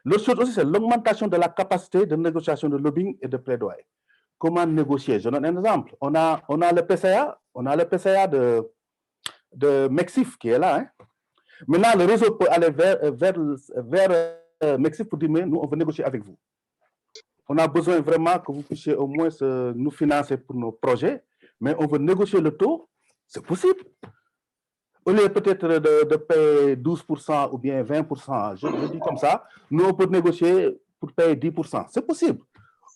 L'autre chose aussi, c'est l'augmentation de la capacité de négociation de lobbying et de plaidoyer. Comment négocier? Je donne un exemple. On a le PCA, de Mexif qui est là. Maintenant, le réseau peut aller vers Mexif pour dire, mais nous, on veut négocier avec vous. On a besoin vraiment que vous puissiez au moins nous financer pour nos projets, mais on veut négocier le taux, c'est possible. Au lieu peut-être de payer 12% ou bien 20%, je dis comme ça, nous, on peut négocier pour payer 10%. C'est possible.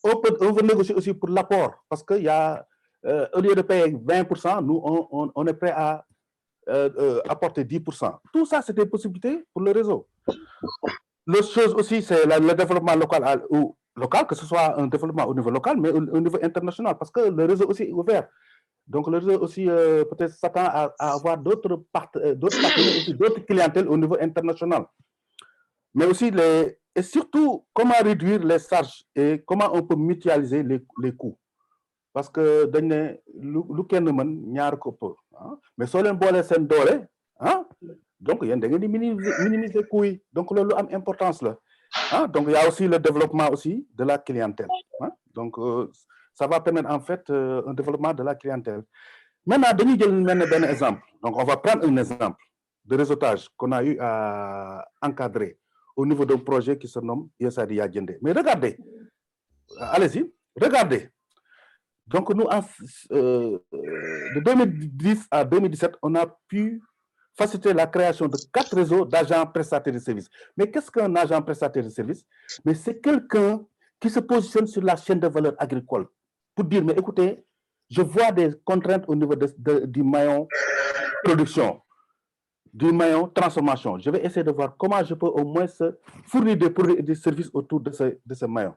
On veut négocier aussi pour l'apport, parce qu'il y a, au lieu de payer 20%, nous, on est prêt à apporter 10%. Tout ça, c'est des possibilités pour le réseau. L'autre chose aussi, c'est le développement local, que ce soit un développement au niveau local, mais au niveau international, parce que le réseau aussi est ouvert. Donc, le réseau aussi peut-être s'attend à avoir d'autres partenaires, aussi d'autres clientèles au niveau international. Mais aussi, et surtout, comment réduire les charges et comment on peut mutualiser les coûts. Parce que mais si on bolé sen dolé, donc il y a minimiser les coûts. Donc, c'est une importance là. Donc, il y a aussi le développement aussi de la clientèle. Donc, ça va permettre en fait un développement de la clientèle. Maintenant, un exemple. Donc, on va prendre un exemple de réseautage qu'on a eu à encadrer au niveau d'un projet qui se nomme ISAD Yadjende. Mais regardez, allez-y, regardez. Donc, nous, de 2010 à 2017, on a pu faciliter la création de 4 réseaux d'agents prestataires de services. Mais qu'est-ce qu'un agent prestataire de services? Mais c'est quelqu'un qui se positionne sur la chaîne de valeur agricole pour dire, mais écoutez, je vois des contraintes au niveau du maillon production, du maillon transformation. Je vais essayer de voir comment je peux au moins fournir des produits et des services autour de ce maillon.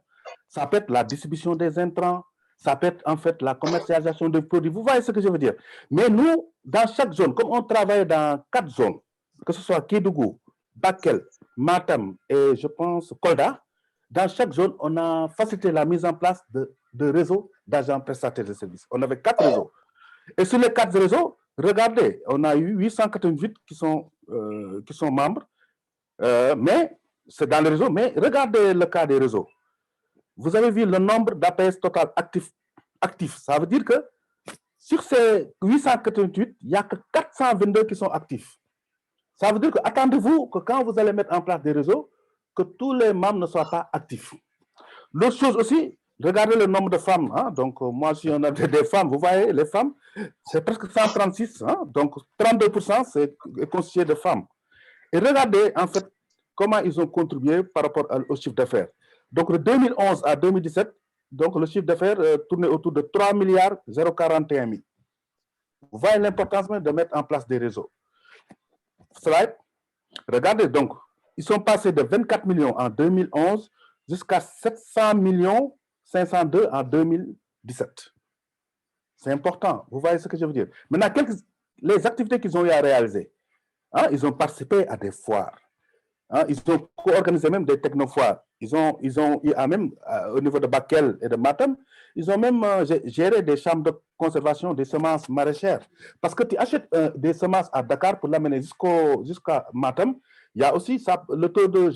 Ça peut être la distribution des intrants, ça peut être en fait la commercialisation des produits. Vous voyez ce que je veux dire? Mais nous, dans chaque zone, comme on travaille dans 4 zones, que ce soit Kédougou, Bakel, Matam et je pense Kolda, dans chaque zone, on a facilité la mise en place de réseaux d'agents prestataires de services. On avait 4 réseaux. Et sur les 4 réseaux, regardez, on a eu 888 qui sont membres, mais c'est dans le réseau. Mais regardez le cas des réseaux. Vous avez vu le nombre d'APS total actifs. Ça veut dire que sur ces 888, il n'y a que 422 qui sont actifs. Ça veut dire que attendez-vous que quand vous allez mettre en place des réseaux, que tous les membres ne soient pas actifs. L'autre chose aussi, regardez le nombre de femmes. Donc, moi, si on a des femmes, vous voyez, les femmes, c'est presque 136. Donc, 32%, c'est constitué de femmes. Et regardez, en fait, comment ils ont contribué par rapport au chiffre d'affaires. Donc, de 2011 à 2017, donc, le chiffre d'affaires tournait autour de 3 milliards 041 000. Vous voyez l'importance de mettre en place des réseaux. Slide. Regardez, donc, ils sont passés de 24 millions en 2011 jusqu'à 700 millions 502 en 2017. C'est important. Vous voyez ce que je veux dire. Maintenant, les activités qu'ils ont eu à réaliser. Ils ont participé à des foires. Ils ont co-organisé même des technofoires. Ils ont eu même, au niveau de Bakel et de Matam, ils ont même géré des chambres de conservation des semences maraîchères. Parce que tu achètes des semences à Dakar pour l'amener jusqu'à Matam, il y a aussi le taux de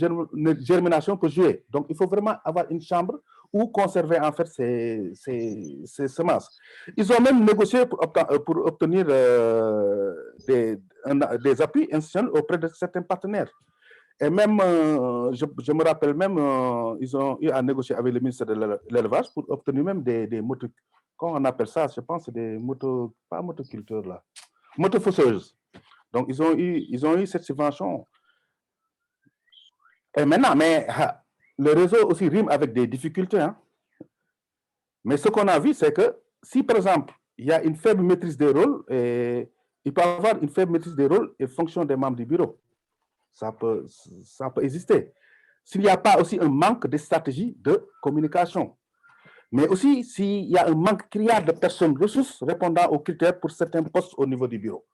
germination peut jouer. Donc, il faut vraiment avoir une chambre où conserver en fait ces semences. Ils ont même négocié pour obtenir des appuis institutionnels auprès de certains partenaires. Et même, je me rappelle même, ils ont eu à négocier avec le ministère de l'élevage pour obtenir même des motos, comment on appelle ça, je pense, des motos, pas motoculteurs là, motofausseuses. Donc, ils ont eu cette subvention. Et maintenant, mais le réseau aussi rime avec des difficultés. Mais ce qu'on a vu, c'est que si, par exemple, il y a une faible maîtrise des rôles, il peut y avoir une faible maîtrise des rôles et fonction des membres du bureau. Ça peut exister. S'il n'y a pas aussi un manque de stratégie de communication. Mais aussi s'il y a un manque criard de personnes ressources répondant aux critères pour certains postes au niveau du bureau.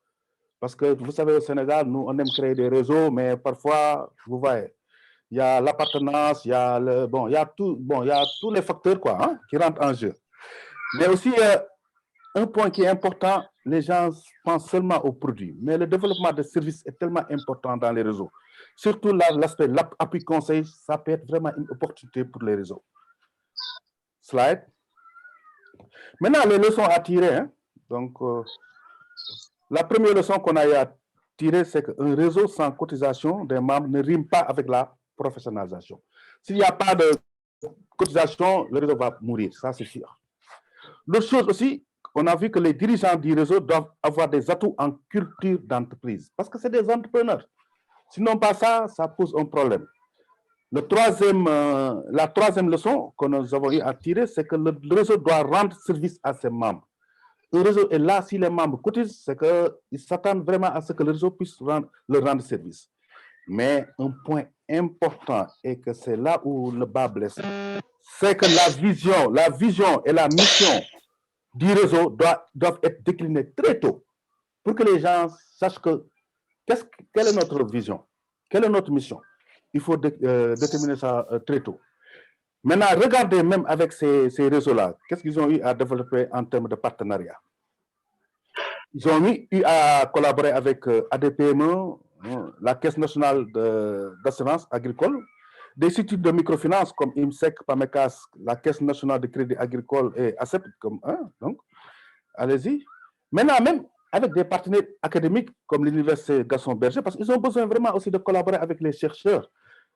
Parce que vous savez, au Sénégal, nous, on aime créer des réseaux, mais parfois, vous voyez, il y a l'appartenance, il y a il y a tous les facteurs qui rentrent en jeu. Mais aussi, un point qui est important, les gens pensent seulement aux produits, mais le développement de services est tellement important dans les réseaux. Surtout l'aspect appui conseil, ça peut être vraiment une opportunité pour les réseaux. Slide. Maintenant, les leçons à tirer. Donc, la première leçon qu'on a à tirer, c'est qu'un réseau sans cotisation des membres ne rime pas avec la professionnalisation. S'il n'y a pas de cotisation, le réseau va mourir, ça c'est sûr. L'autre chose aussi, on a vu que les dirigeants du réseau doivent avoir des atouts en culture d'entreprise, parce que c'est des entrepreneurs. Sinon, pas ça, ça pose un problème. La troisième leçon que nous avons eu à tirer, c'est que le réseau doit rendre service à ses membres. Le réseau est là, si les membres cotisent, c'est qu'ils s'attendent vraiment à ce que le réseau puisse leur rendre service. Mais un point important, et que c'est là où le bas blesse, c'est que la vision et la mission du réseau doivent être déclinées très tôt pour que les gens sachent quelle est notre vision, quelle est notre mission. Il faut déterminer ça très tôt. Maintenant, regardez même avec ces réseaux-là, qu'est-ce qu'ils ont eu à développer en termes de partenariat. Ils ont eu à collaborer avec ADPME, la Caisse nationale d'assurance agricole, des sites de microfinance comme IMSEC, PAMECAS, la Caisse nationale de crédit agricole et ACEP, donc, allez-y. Maintenant, même avec des partenaires académiques comme l'Université Gaston Berger, parce qu'ils ont besoin vraiment aussi de collaborer avec les chercheurs.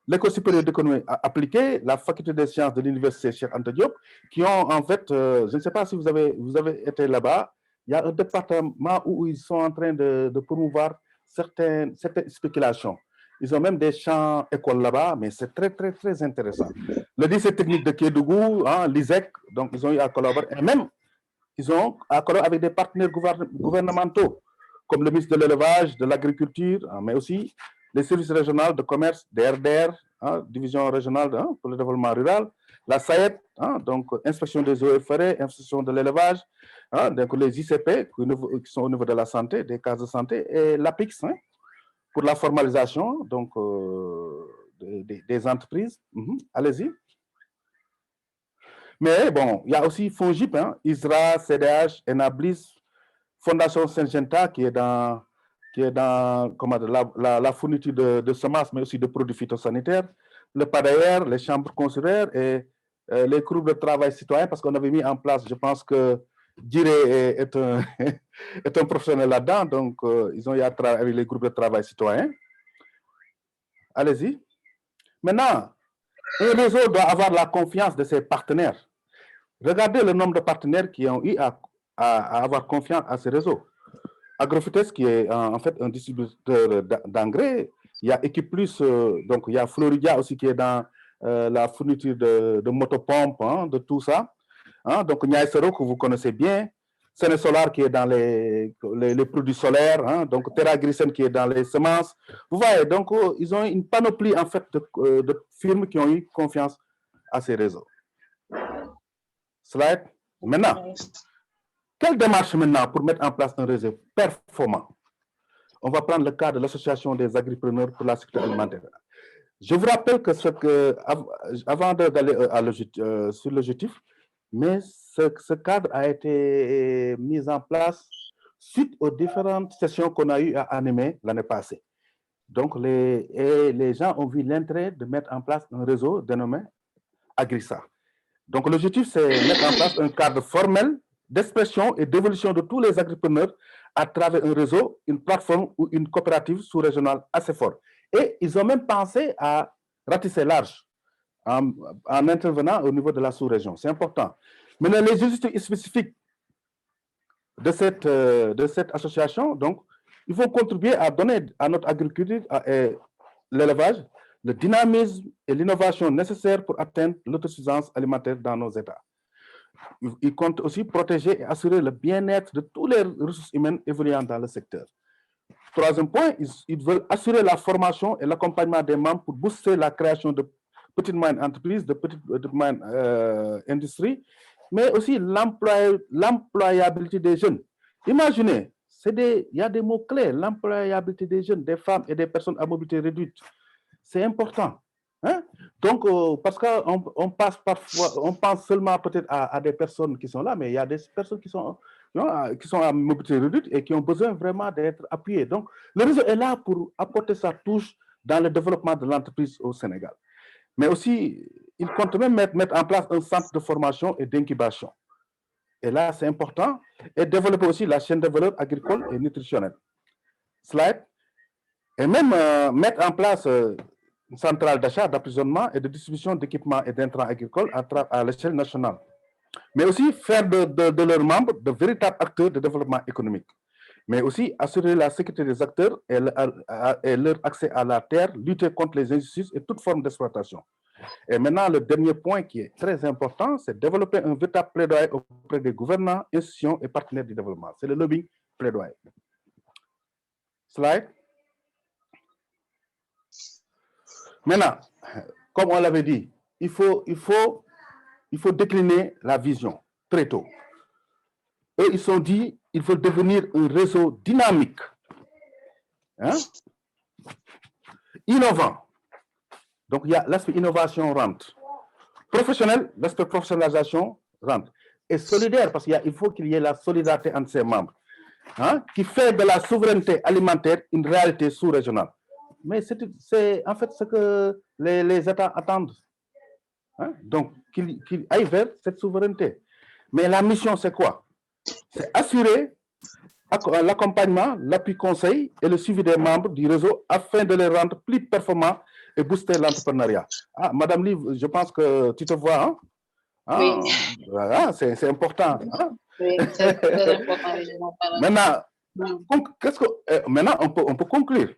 L'École supérieure d'économie appliquée, la faculté des sciences de l'Université Cheikh Anta Diop, qui ont en fait, je ne sais pas si vous avez été là-bas, il y a un département où ils sont en train de promouvoir certaines spéculations. Ils ont même des champs écoles là-bas, mais c'est très, très, très intéressant. Le lycée technique de Kédougou, l'ISEC, donc ils ont eu à collaborer, et même ils ont à collaborer avec des partenaires gouvernementaux, comme le ministre de l'Élevage, de l'Agriculture, mais aussi les services régionaux de commerce, DRDR, division régionale pour le développement rural, la SAED, donc inspection des eaux et forêts, inspection de l'élevage, donc les ICP qui sont au niveau de la santé, des cases de santé, et l'APIX pour la formalisation donc, des entreprises. Allez-y. Mais bon, il y a aussi FONGIP, ISRA, CDH, ENABLIS, Fondation Syngenta qui est dans comment dire, la fourniture de semences, mais aussi de produits phytosanitaires, le PADAER, les chambres consulaires et les groupes de travail citoyen, parce qu'on avait mis en place, je pense que Diré est un professionnel là-dedans, donc ils ont eu à travailler avec les groupes de travail citoyen. Allez-y. Maintenant, un réseau doit avoir la confiance de ses partenaires. Regardez le nombre de partenaires qui ont eu à avoir confiance à ce réseau. Agrofitex, qui est en fait un distributeur d'engrais, il y a Equiplus, donc il y a Floridia aussi qui est dans la fourniture de motopompes, de tout ça. Donc Niaïsero, que vous connaissez bien, Sénésolar qui est dans les produits solaires, donc TerraGrisen qui est dans les semences. Vous voyez, donc ils ont une panoplie en fait de firmes qui ont eu confiance à ces réseaux. Slide. Maintenant, quelle démarche maintenant pour mettre en place un réseau performant? On va prendre le cas de l'Association des agripreneurs pour la sécurité alimentaire. Je vous rappelle que avant d'aller sur l'objectif, mais ce cadre a été mis en place suite aux différentes sessions qu'on a eu à animer l'année passée. Donc, les gens ont vu l'intérêt de mettre en place un réseau dénommé Agrissa. Donc, l'objectif, c'est de mettre en place un cadre formel d'expression et d'évolution de tous les agripreneurs à travers un réseau, une plateforme ou une coopérative sous-régionale assez forte. Et ils ont même pensé à ratisser large en intervenant au niveau de la sous-région. C'est important. Maintenant, les objectifs spécifiques de cette association, donc, ils vont contribuer à donner à notre agriculture et l'élevage le dynamisme et l'innovation nécessaires pour atteindre l'autosuffisance alimentaire dans nos États. Ils comptent aussi protéger et assurer le bien-être de toutes les ressources humaines évoluant dans le secteur. Troisième point, ils veulent assurer la formation et l'accompagnement des membres pour booster la création de petites moyennes entreprises, de petites moyennes industries, mais aussi l'employabilité des jeunes. Imaginez, il y a des mots-clés, l'employabilité des jeunes, des femmes et des personnes à mobilité réduite. C'est important. Donc, parce qu'on passe parfois, on pense seulement peut-être à des personnes qui sont là, mais il y a des personnes qui sont à mobilité réduite et qui ont besoin vraiment d'être appuyées. Donc, le réseau est là pour apporter sa touche dans le développement de l'entreprise au Sénégal. Mais aussi, il compte même mettre en place un centre de formation et d'incubation. Et là, c'est important. Et développer aussi la chaîne de valeur agricole et nutritionnelle. Slide. Et même mettre en place une centrale d'achat, d'approvisionnement et de distribution d'équipements et d'intrants agricoles à l'échelle nationale. Mais aussi faire de leurs membres de véritables acteurs de développement économique. Mais aussi assurer la sécurité des acteurs et leur accès à la terre, lutter contre les injustices et toute forme d'exploitation. Et maintenant, le dernier point qui est très important, c'est développer un véritable plaidoyer auprès des gouvernants, institutions et partenaires du développement. C'est le lobbying plaidoyer. Slide. Maintenant, comme on l'avait dit, il faut décliner la vision très tôt. Eux, ils se sont dit, il faut devenir un réseau dynamique, hein? Innovant. Donc, il y a l'aspect innovation rentre. Professionnel, l'aspect professionnalisation rentre. Et solidaire, parce qu'il faut qu'il y ait la solidarité entre ses membres, hein, qui fait de la souveraineté alimentaire une réalité sous-régionale. Mais c'est en fait ce que les États attendent. Hein? Donc, qu'ils aillent vers cette souveraineté. Mais la mission, c'est quoi? C'est assurer l'accompagnement, l'appui conseil et le suivi des membres du réseau afin de les rendre plus performants et booster l'entrepreneuriat. Ah, Madame Liv, je pense que tu te vois. Hein? Ah, oui. Voilà, c'est important. Hein? Oui, c'est très important. Maintenant, maintenant on peut conclure.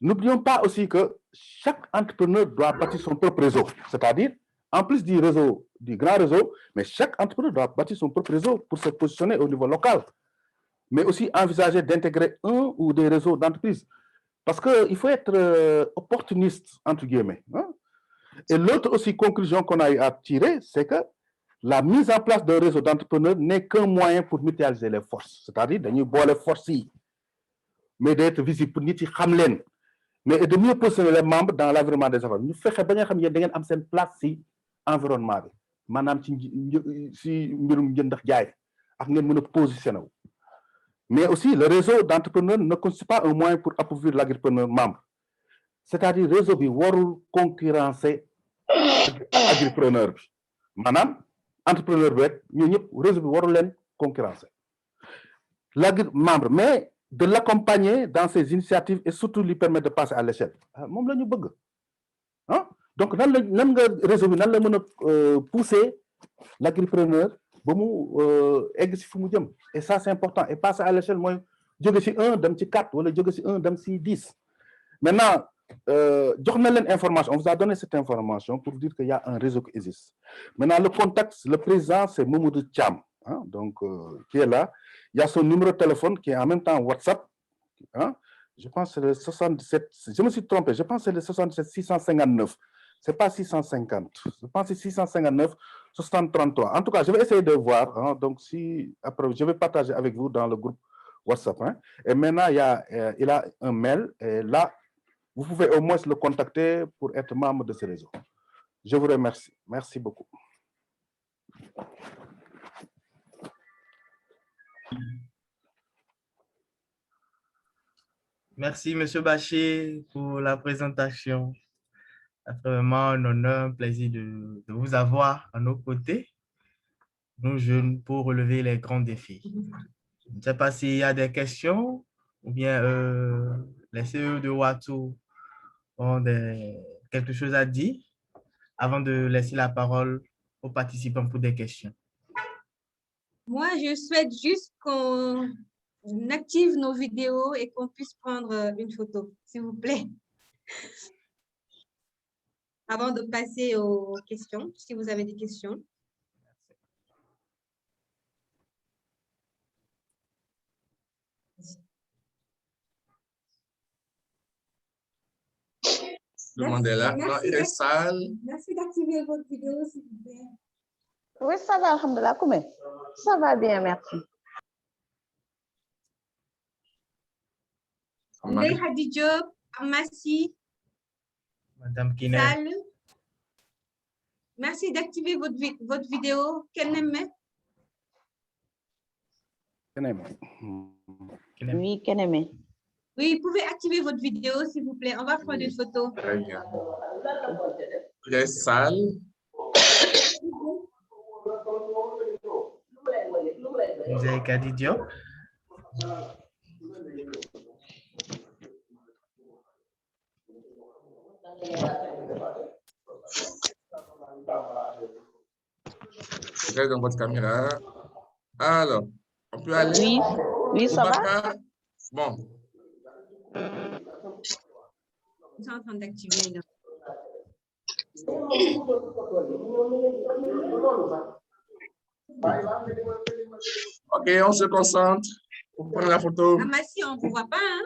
N'oublions pas aussi que chaque entrepreneur doit bâtir son propre réseau. C'est-à-dire, en plus du réseau, du grand réseau, mais chaque entrepreneur doit bâtir son propre réseau pour se positionner au niveau local. Mais aussi envisager d'intégrer un ou des réseaux d'entreprises. Parce qu'il faut être opportuniste, entre guillemets. Hein? Et l'autre aussi conclusion qu'on a eu à tirer, c'est que la mise en place d'un réseau d'entrepreneurs n'est qu'un moyen pour mutualiser les forces. C'est-à-dire, d'ailleurs, boire les forces, mais d'être visible pour nous, mais de mieux positionner les membres dans l'environnement des affaires. Nous faisons bien que nous avons une place dans l'environnement. Madame, si nous avons positionner. Mais aussi, le réseau d'entrepreneurs ne constitue pas un moyen pour appuyer l'entrepreneur membre. C'est-à-dire, le réseau doit concurrencer l'entrepreneur. Madame, entrepreneur, le réseau doit concurrencer. Membre, mais de l'accompagner dans ses initiatives et surtout lui permettre de passer à l'échelle. Hein? Donc, dans le réseau, nous allons pousser l'entrepreneur et ça, c'est important. Et passer à l'échelle, moi, je suis 1, je suis 4, ou je suis 1, je suis 10. Maintenant, on vous a donné cette information pour dire qu'il y a un réseau qui existe. Maintenant, le contact, le président, c'est Mamoudou Thiam, hein, donc, qui est là. Il y a son numéro de téléphone qui est en même temps WhatsApp. Hein. Je pense que c'est le 77, je me suis trompé, je pense que c'est le 77 659. Ce n'est pas 650. Je pense que c'est 659 6033. En tout cas, je vais essayer de voir. Hein, donc, après, je vais partager avec vous dans le groupe WhatsApp. Hein. Et maintenant, il a un mail. Et là, vous pouvez au moins le contacter pour être membre de ce réseau. Je vous remercie. Merci beaucoup. Merci, M. Bachir, pour la présentation. C'est vraiment un honneur, un plaisir de vous avoir à nos côtés, nous jeunes, pour relever les grands défis. Je ne sais pas s'il y a des questions ou bien les CE de Watou ont quelque chose à dire avant de laisser la parole aux participants pour des questions. Moi, je souhaite juste qu'on active nos vidéos et qu'on puisse prendre une photo, s'il vous plaît. Avant de passer aux questions, si vous avez des questions. Demandez-la. Merci d'activer votre vidéo, s'il vous plaît. Oui, ça va, alhamdoulilah. Comment? Ça va bien, merci. Ndeye Khady Diop, Merci. Madame Kiné. Merci d'activer votre vidéo. Keneme. Oui, Keneme. Oui, vous pouvez activer votre vidéo, s'il vous plaît. On va prendre une photo. Très bien. Très sale. Vous avez Khady Diop. Regardez dans votre caméra. Alors, on peut aller. Oui, oui, ça va. Bon. Nous sommes en train d'activer. OK, on se concentre pour prendre la photo. Ah, Massi, on ne vous voit pas, hein?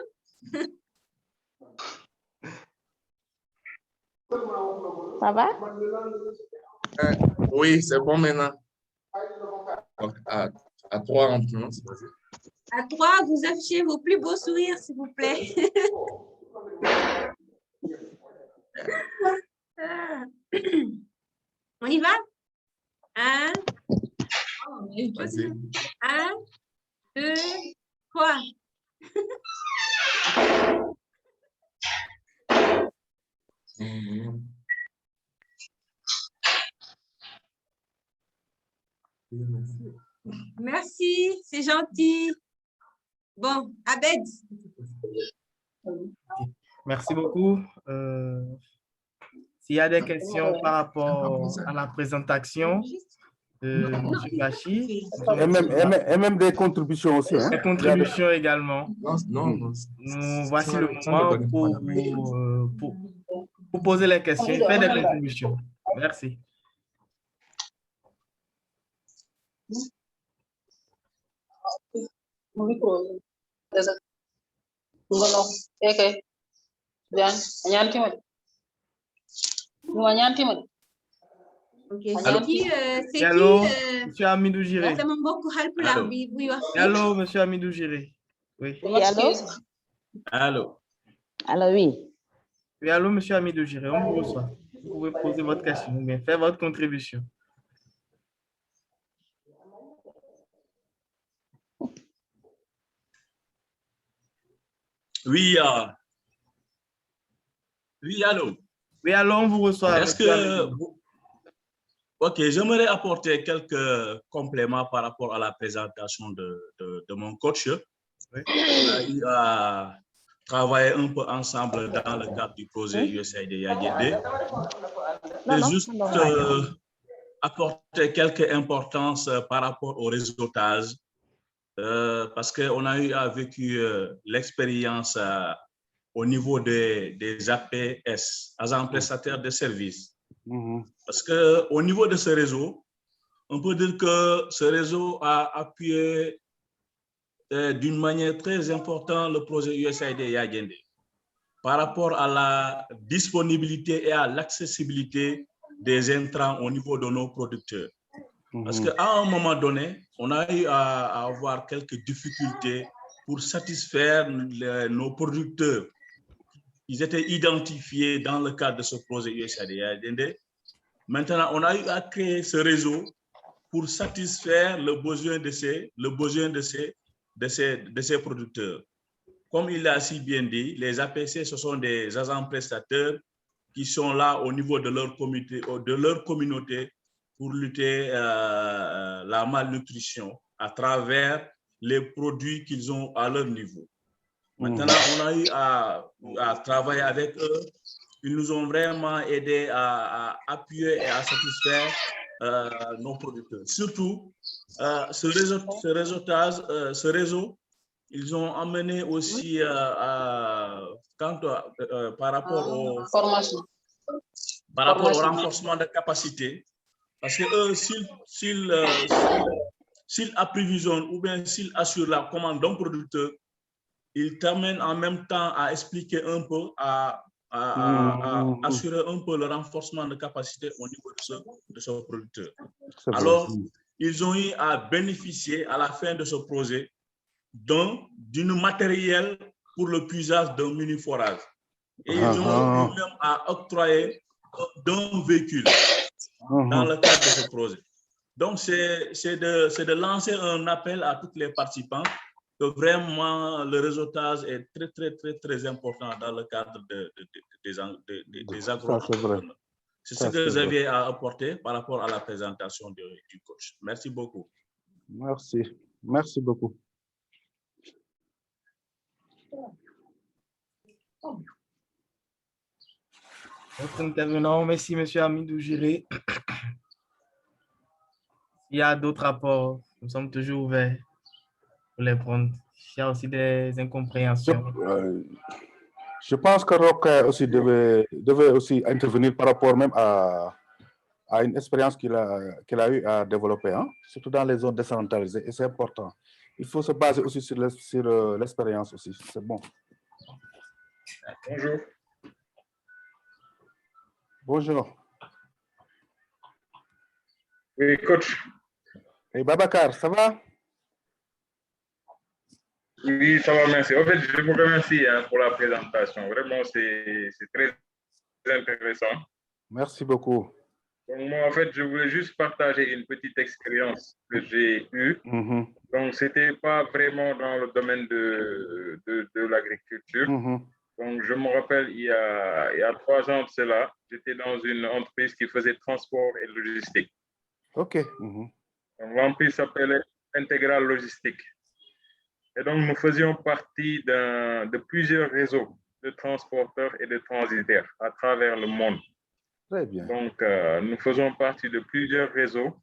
Ça va? Oui, c'est bon maintenant. Donc, à 3, on commence. À 3, vous affichez vos plus beaux sourires, s'il vous plaît. On y va? 1, 2, 3. Merci, c'est gentil. Bon, Abed. Merci beaucoup. S'il y a des questions par rapport à la présentation, M. Bachi. Et même des contributions aussi. Hein? Des contributions également. Non. Voici le moment pour poser les questions et faire des contributions. Merci. Ok, c'est qui? Allô, monsieur Amidou Jiré. Allô, monsieur Amidou Jiré. Oui. Oui, allô? Allô. Allô, oui. Oui, allô, monsieur Amidou Jiré, on vous reçoit. Vous pouvez poser votre question ou bien faire votre contribution. Oui, oui, allô. Oui, allô, on vous reçoit. Est-ce que... Ok, j'aimerais apporter quelques compléments par rapport à la présentation de mon coach. Oui. On a eu à travailler un peu ensemble dans le cadre du projet USAID Yagende. Je vais juste apporter quelques importances par rapport au réseautage, parce qu'on a eu à vécu l'expérience au niveau des APS, agents prestataires de services. Parce qu'au niveau de ce réseau, on peut dire que ce réseau a appuyé d'une manière très importante le projet USAID Yagende par rapport à la disponibilité et à l'accessibilité des intrants au niveau de nos producteurs. Parce qu'à un moment donné, on a eu à avoir quelques difficultés pour satisfaire nos producteurs. Ils étaient identifiés dans le cadre de ce projet USAID Yagende. Maintenant, on a eu à créer ce réseau pour satisfaire le besoin de ces producteurs. Comme il l'a si bien dit, les APC, ce sont des agents prestateurs qui sont là au niveau de leur communauté pour lutter la malnutrition à travers les produits qu'ils ont à leur niveau. Maintenant, on a eu à travailler avec eux. Ils nous ont vraiment aidés à appuyer et à satisfaire nos producteurs. Surtout, ce réseau, ils ont amené aussi par rapport au renforcement de capacité, parce que eux, s'ils approvisionnent ou bien s'ils assurent la commande d'un producteur, ils t'amènent en même temps à expliquer un peu, à assurer un peu le renforcement de capacité au niveau de ce producteur. Alors, ils ont eu à bénéficier à la fin de ce projet d'une matériel pour le puisage d'un mini-forage. Et ils ont eu même à octroyer d'un véhicule dans le cadre de ce projet. Donc, c'est de lancer un appel à toutes les participants que vraiment le réseautage est très important dans le cadre des agro-entrepreneurs. C'est ce que j'avais à apporter par rapport à la présentation du coach. Merci beaucoup. Merci beaucoup. Notre intervenant, merci M. Amidou Jiré. Il y a d'autres rapports, nous sommes toujours ouverts pour les prendre. Il y a aussi des incompréhensions. Je pense que Roque aussi devait aussi intervenir par rapport même à une expérience qu'il a eu à développer, hein, surtout dans les zones décentralisées, et c'est important. Il faut se baser aussi sur l'expérience aussi, c'est bon. Bonjour. Bonjour. Oui, coach. Et Babacar, ça va? Oui, ça va, merci. En fait, je vous remercie pour la présentation. Vraiment, c'est très intéressant. Merci beaucoup. Donc, moi, en fait, je voulais juste partager une petite expérience que j'ai eue. Donc, ce n'était pas vraiment dans le domaine de l'agriculture. Donc, je me rappelle, il y a 3 ans de cela, j'étais dans une entreprise qui faisait transport et logistique. OK. Donc, l'entreprise s'appelait Intégral Logistique. Et donc, nous faisions partie de plusieurs réseaux de transporteurs et de transitaires à travers le monde. Très bien. Donc, nous faisons partie de plusieurs réseaux.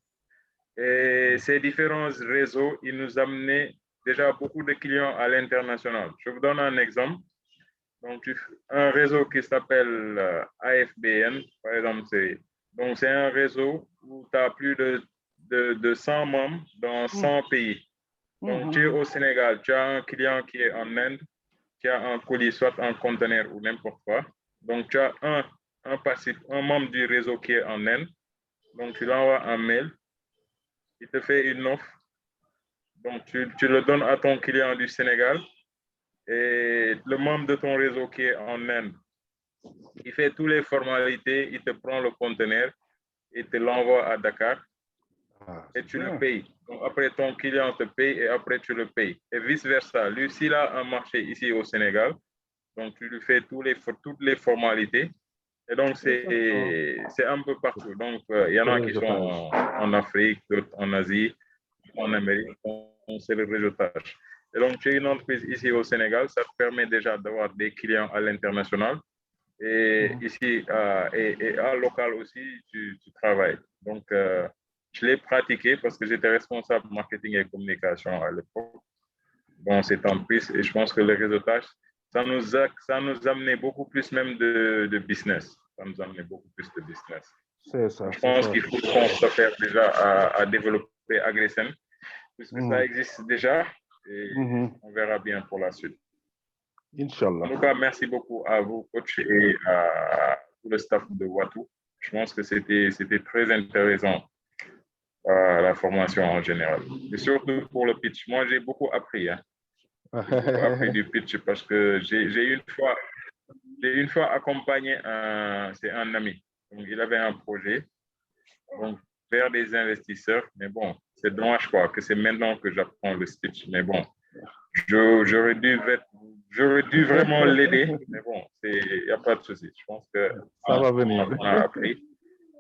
Et ces différents réseaux, ils nous amenaient déjà beaucoup de clients à l'international. Je vous donne un exemple. Donc, un réseau qui s'appelle AFBN, par exemple, c'est un réseau où tu as plus de 100 membres dans 100 pays. Donc, tu es au Sénégal, tu as un client qui est en Inde, qui a un colis, soit un conteneur ou n'importe quoi. Donc, tu as un membre du réseau qui est en Inde. Donc, tu lui envoies un mail, il te fait une offre. Donc, tu le donnes à ton client du Sénégal et le membre de ton réseau qui est en Inde, il fait toutes les formalités, il te prend le conteneur, il te l'envoie à Dakar et tu le payes. Donc, après, ton client te paye et après, tu le payes. Et vice-versa. Lui, s'il a un marché ici au Sénégal, donc tu lui fais toutes les formalités. Et donc, c'est un peu partout. Donc, il y en a qui sont en Afrique, d'autres en Asie, en Amérique. C'est le réseautage. Et donc, tu es une entreprise ici au Sénégal, ça te permet déjà d'avoir des clients à l'international. Et ici, et à local aussi, tu travailles. Donc, je l'ai pratiqué parce que j'étais responsable marketing et communication à l'époque dans cette entreprise. Et je pense que le réseautage, ça nous amenait beaucoup plus même de business. Ça nous amenait beaucoup plus de business. C'est ça. Je pense qu'il faut qu'on se fasse déjà à développer Agresen, puisque ça existe déjà et on verra bien pour la suite. Inch'Allah. En tout cas, merci beaucoup à vous, coach, et à tout le staff de Watou. Je pense que c'était très intéressant, la formation en général. Et surtout pour le pitch. Moi, j'ai beaucoup appris. J'ai beaucoup appris du pitch parce que j'ai une fois accompagné c'est un ami. Donc, il avait un projet donc, vers des investisseurs. Mais bon, c'est dommage quoi, que c'est maintenant que j'apprends le speech. Mais bon, j'aurais dû vraiment l'aider. Mais bon, il n'y a pas de souci. Je pense que ça va venir. On a appris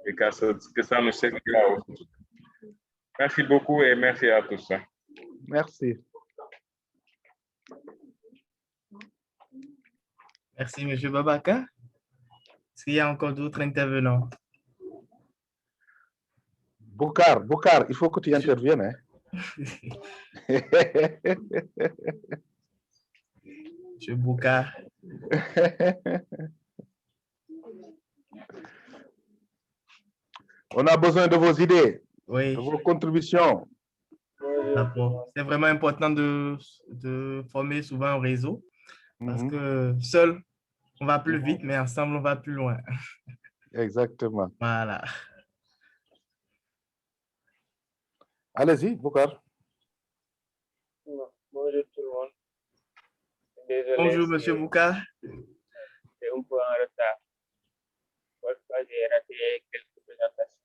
et que ça nous servira aussi. Merci beaucoup et merci à tous. Merci. Merci, M. Babacar. Est-ce qu'il y a encore d'autres intervenants? Boucar, il faut que tu interviennes. Hein? M. Boucar. On a besoin de vos idées, oui, de vos contributions. C'est vraiment important de former souvent un réseau parce que seul, on va plus vite, mais ensemble, on va plus loin. Exactement. Voilà. Allez-y, Boucar. Bonjour tout le monde. Désolé. Bonjour, Monsieur Boucar. C'est un peu en retard. Parfois, j'ai raté quelques présentations.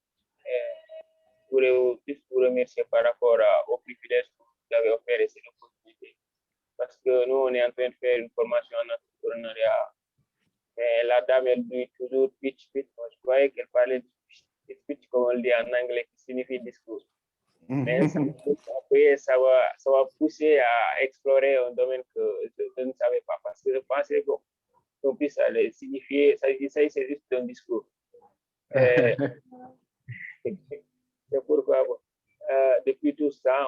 Je voulais vous remercier par rapport au privilège que vous avez offert et cette opportunité. Parce que nous, on est en train de faire une formation en entrepreneuriat. Et la dame, elle dit toujours pitch. Moi, je croyais qu'elle parlait de pitch, comme on le dit en anglais, qui signifie discours. Mais après, ça va pousser à explorer un domaine que je ne savais pas. Parce que je pensais qu'on puisse aller signifier, ça c'est juste un discours. C'est pourquoi, depuis tout ça,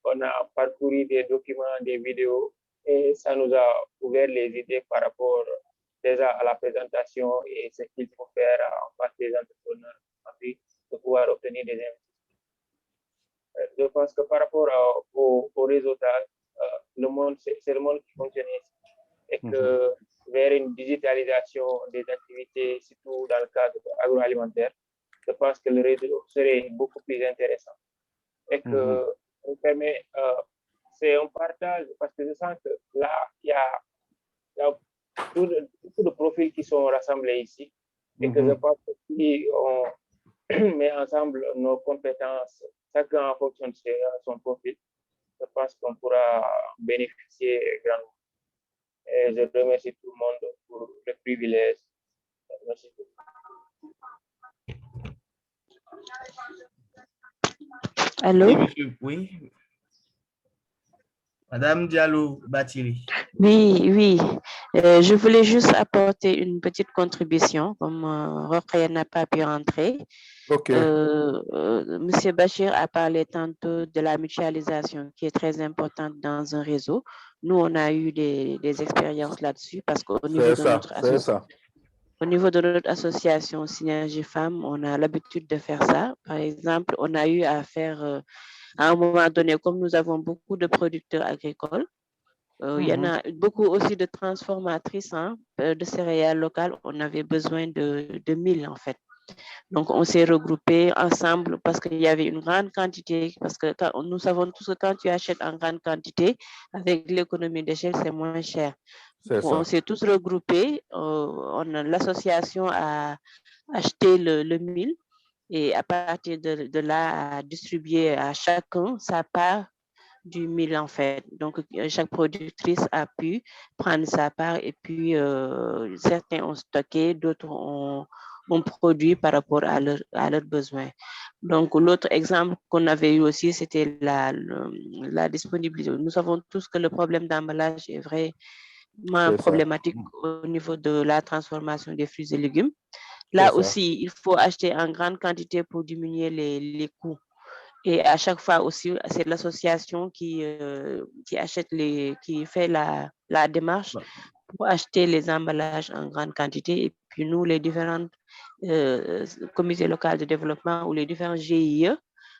on a parcouru des documents, des vidéos, et ça nous a ouvert les idées par rapport déjà à la présentation et ce qu'il faut faire en face des entrepreneurs, afin de pouvoir obtenir des investissements. Je pense que par rapport au réseautage, c'est le monde qui fonctionne ici. Et que vers une digitalisation des activités, surtout dans le cadre agroalimentaire, je pense que le réseau serait beaucoup plus intéressant. Et que nous permet, c'est un partage, parce que je sens que là, il y a beaucoup de profils qui sont rassemblés ici. Et que je pense que si on met ensemble nos compétences, chacun en fonction de son profil, je pense qu'on pourra bénéficier grandement. Et je remercie tout le monde pour le privilège. Merci beaucoup. Allô? Oui, monsieur, oui. Madame Diallo Batili. Oui. Je voulais juste apporter une petite contribution, comme Rokhaya n'a pas pu rentrer. Monsieur Bachir a parlé tantôt de la mutualisation qui est très importante dans un réseau. Nous, on a eu des expériences là-dessus parce qu'au niveau de notre association, au niveau de notre association Synergie Femmes, on a l'habitude de faire ça. Par exemple, on a eu à faire, à un moment donné, comme nous avons beaucoup de producteurs agricoles, il y en a beaucoup aussi de transformatrices de céréales locales. On avait besoin de 1000 en fait. Donc, on s'est regroupés ensemble parce qu'il y avait une grande quantité, parce que nous savons tous que quand tu achètes en grande quantité, avec l'économie d'échelle, c'est moins cher. On s'est tous regroupés, l'association a acheté le 1000 et à partir de là, a distribué à chacun sa part du 1000 en fait. Donc, chaque productrice a pu prendre sa part et puis certains ont stocké, d'autres ont produit par rapport à leurs besoins. Donc, l'autre exemple qu'on avait eu aussi, c'était la disponibilité. Nous savons tous que le problème d'emballage est vraiment problématique au niveau de la transformation des fruits et légumes. Là aussi, il faut acheter en grande quantité pour diminuer les coûts. Et à chaque fois aussi, c'est l'association qui achète qui fait la démarche pour acheter les emballages en grande quantité. Et puis nous, les différents comités locaux de développement ou les différents GIE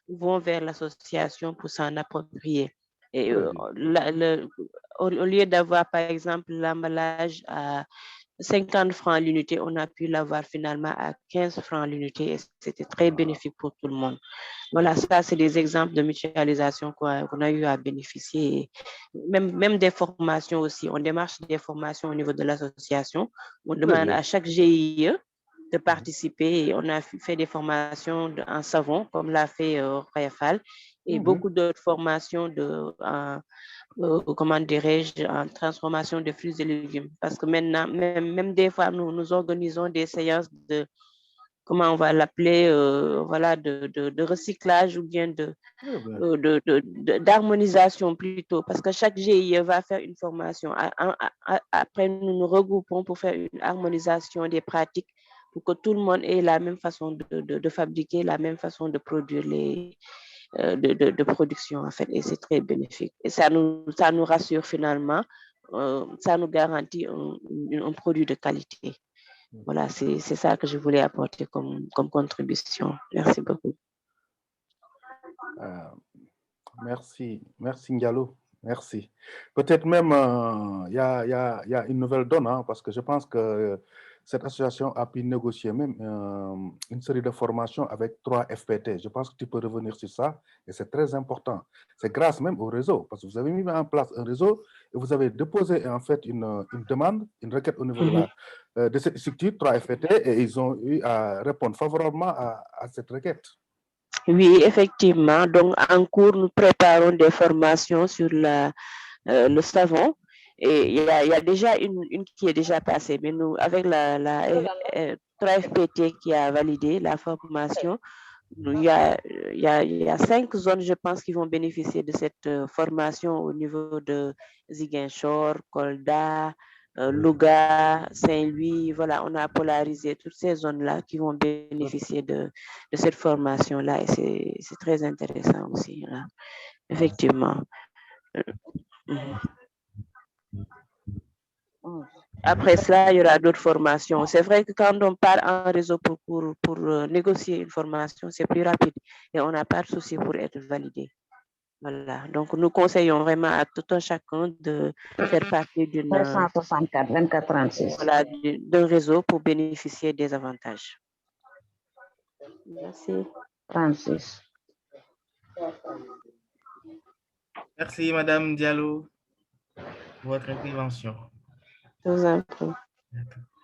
vont vers l'association pour s'en approprier. Et au lieu d'avoir, par exemple, l'emballage à 50 francs l'unité, on a pu l'avoir finalement à 15 francs l'unité et c'était très bénéfique pour tout le monde. Voilà, ça, c'est des exemples de mutualisation qu'on a eu à bénéficier. Même des formations aussi. On démarche des formations au niveau de l'association. On demande à chaque GIE de participer et on a fait des formations en savon, comme l'a fait Rayafal, et beaucoup d'autres formations comment dirais-je, en transformation de fruits et légumes. Parce que maintenant, même des fois, nous organisons des séances de, comment on va l'appeler, voilà, de recyclage ou bien d'harmonisation plutôt. Parce que chaque GIE va faire une formation. Après, nous nous regroupons pour faire une harmonisation des pratiques pour que tout le monde ait la même façon de fabriquer, la même façon de produire de production en fait, et c'est très bénéfique et ça nous rassure finalement, ça nous garantit un produit de qualité. Voilà, c'est ça que je voulais apporter comme contribution. Merci beaucoup. Merci Ndiallo, merci. Peut-être même il y a une nouvelle donne parce que je pense que cette association a pu négocier même une série de formations avec 3 FPT. Je pense que tu peux revenir sur ça et c'est très important. C'est grâce même au réseau parce que vous avez mis en place un réseau et vous avez déposé en fait une demande, une requête au niveau de cette structure 3 FPT et ils ont eu à répondre favorablement à cette requête. Oui, effectivement. Donc, en cours, nous préparons des formations sur le savon. Et il y a déjà une qui est déjà passée, mais nous, avec la 3FPT qui a validé la formation, il y a 5 zones, je pense, qui vont bénéficier de cette formation au niveau de Ziguinchor, Kolda, Louga, Saint-Louis. Voilà, on a polarisé toutes ces zones-là qui vont bénéficier de cette formation-là et c'est très intéressant aussi, là. Effectivement. Après cela, il y aura d'autres formations. C'est vrai que quand on part en réseau pour négocier une formation, c'est plus rapide et on n'a pas de souci pour être validé. Voilà, donc nous conseillons vraiment à tout un chacun de faire partie d'une 364 24 36. Voilà, d'un réseau pour bénéficier des avantages. Merci. 36. Merci, Madame Diallo, pour votre intervention. Je vous en prie.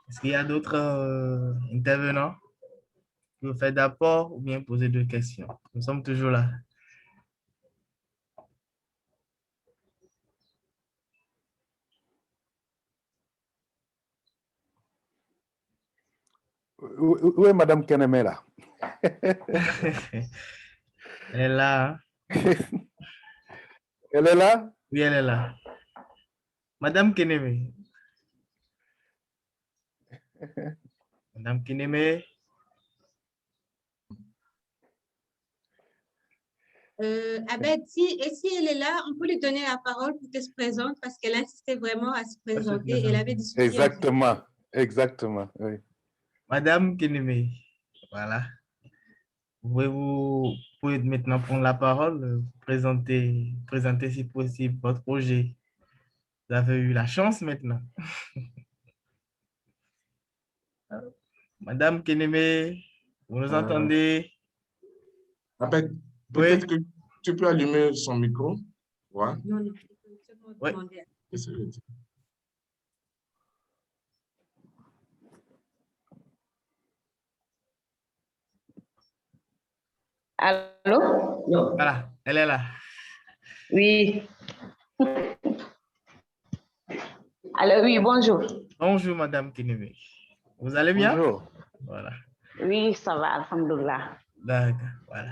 Est-ce qu'il y a d'autres intervenants qui veulent faire d'apport ou bien poser deux questions? Nous sommes toujours là. Où est Madame Keneme là? Elle est là. Elle est là? Oui, elle est là. Madame Keneme. Madame Keneme. Abed, si elle est là, on peut lui donner la parole pour qu'elle se présente parce qu'elle insistait vraiment à se présenter. Elle avait discuté. Exactement, exactement. Oui. Madame Keneme, voilà. Vous pouvez maintenant prendre la parole, présenter si possible votre projet. Vous avez eu la chance maintenant. Madame Keneme, vous nous entendez? Abed, peut-être que tu peux allumer son micro. Ouais. Non, oui. Allô? Voilà, elle est là. Oui. Allô, oui, bonjour. Bonjour, Madame Keneme. Vous allez bien? Bonjour. Voilà. Oui, ça va, alhamdoulilah. D'accord, voilà.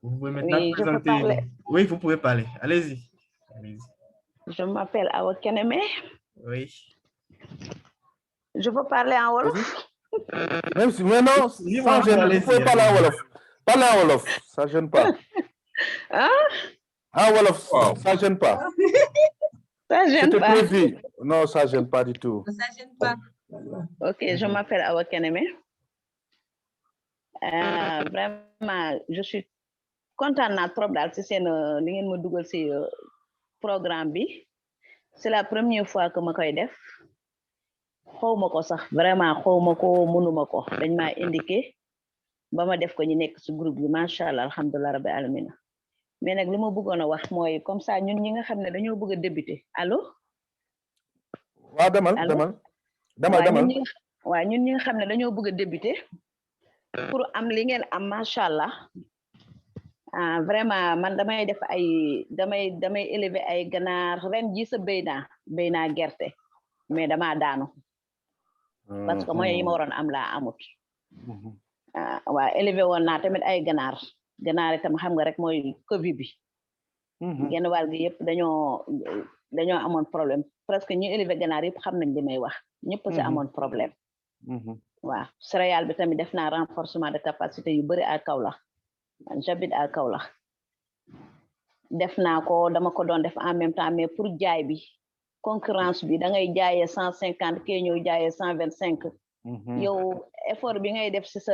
Vous pouvez maintenant Oui, présenter. je peux parler. Oui, vous pouvez parler. Allez-y. Je m'appelle Awa Keneme. Oui. Je peux parler en Wolof? Même si, mais non, sans gêne, vous pouvez parler en Wolof. Parlez en Wolof, ça ne gêne pas. Hein? En Wolof, ça ne gêne pas. Ça gêne C'était pas. prévu. Non, ça ne gêne pas du tout. Ça ne gêne pas. Ok, je m'appelle Awa Keneme. Vraiment, je suis contente trop daal ci seen li ngeen ma dugal ci programme bi. C'est la première fois que ma koy def. Xawma ko sax vraiment xawma ko mënuma ko dañ ma indiqué ba ma def ko ñu nekk ci groupe bi machallah alhamdoulillah rabbil alamin. Mais nag li ma bëggoon a wax mooy comme ça ñun ñi nga xam ne dañoo bëgg a débuter allo. waaw demal. waaw ñun ñi nga xam ne dañoo bëgg a débuter pour am li ngeen am machallah vraiment man damay def ay damay élever ay ganaar ren ji sa béy naa gerte mais dama daanu parce que mooy yi ma waroon am laa amut waaw élevé woon naa tamit ay ganaar itam xam nga rek mooy Covid bi genn wàll gi yëpp dañoo amoon problème presque ñu élevé ganaar yëpp xam nañ li may wax ñëpp si amoon problème waaw céréale bi tamit def naa renforcement de capacité yu bëri à Kaolack j'habite à Kaolack def naa ko dama ko doon def en même temps mais pour jaay bi concurrence bi da ngay jaayee 150 kee ñëw jaayee 125 yow effort bi ngay def si sa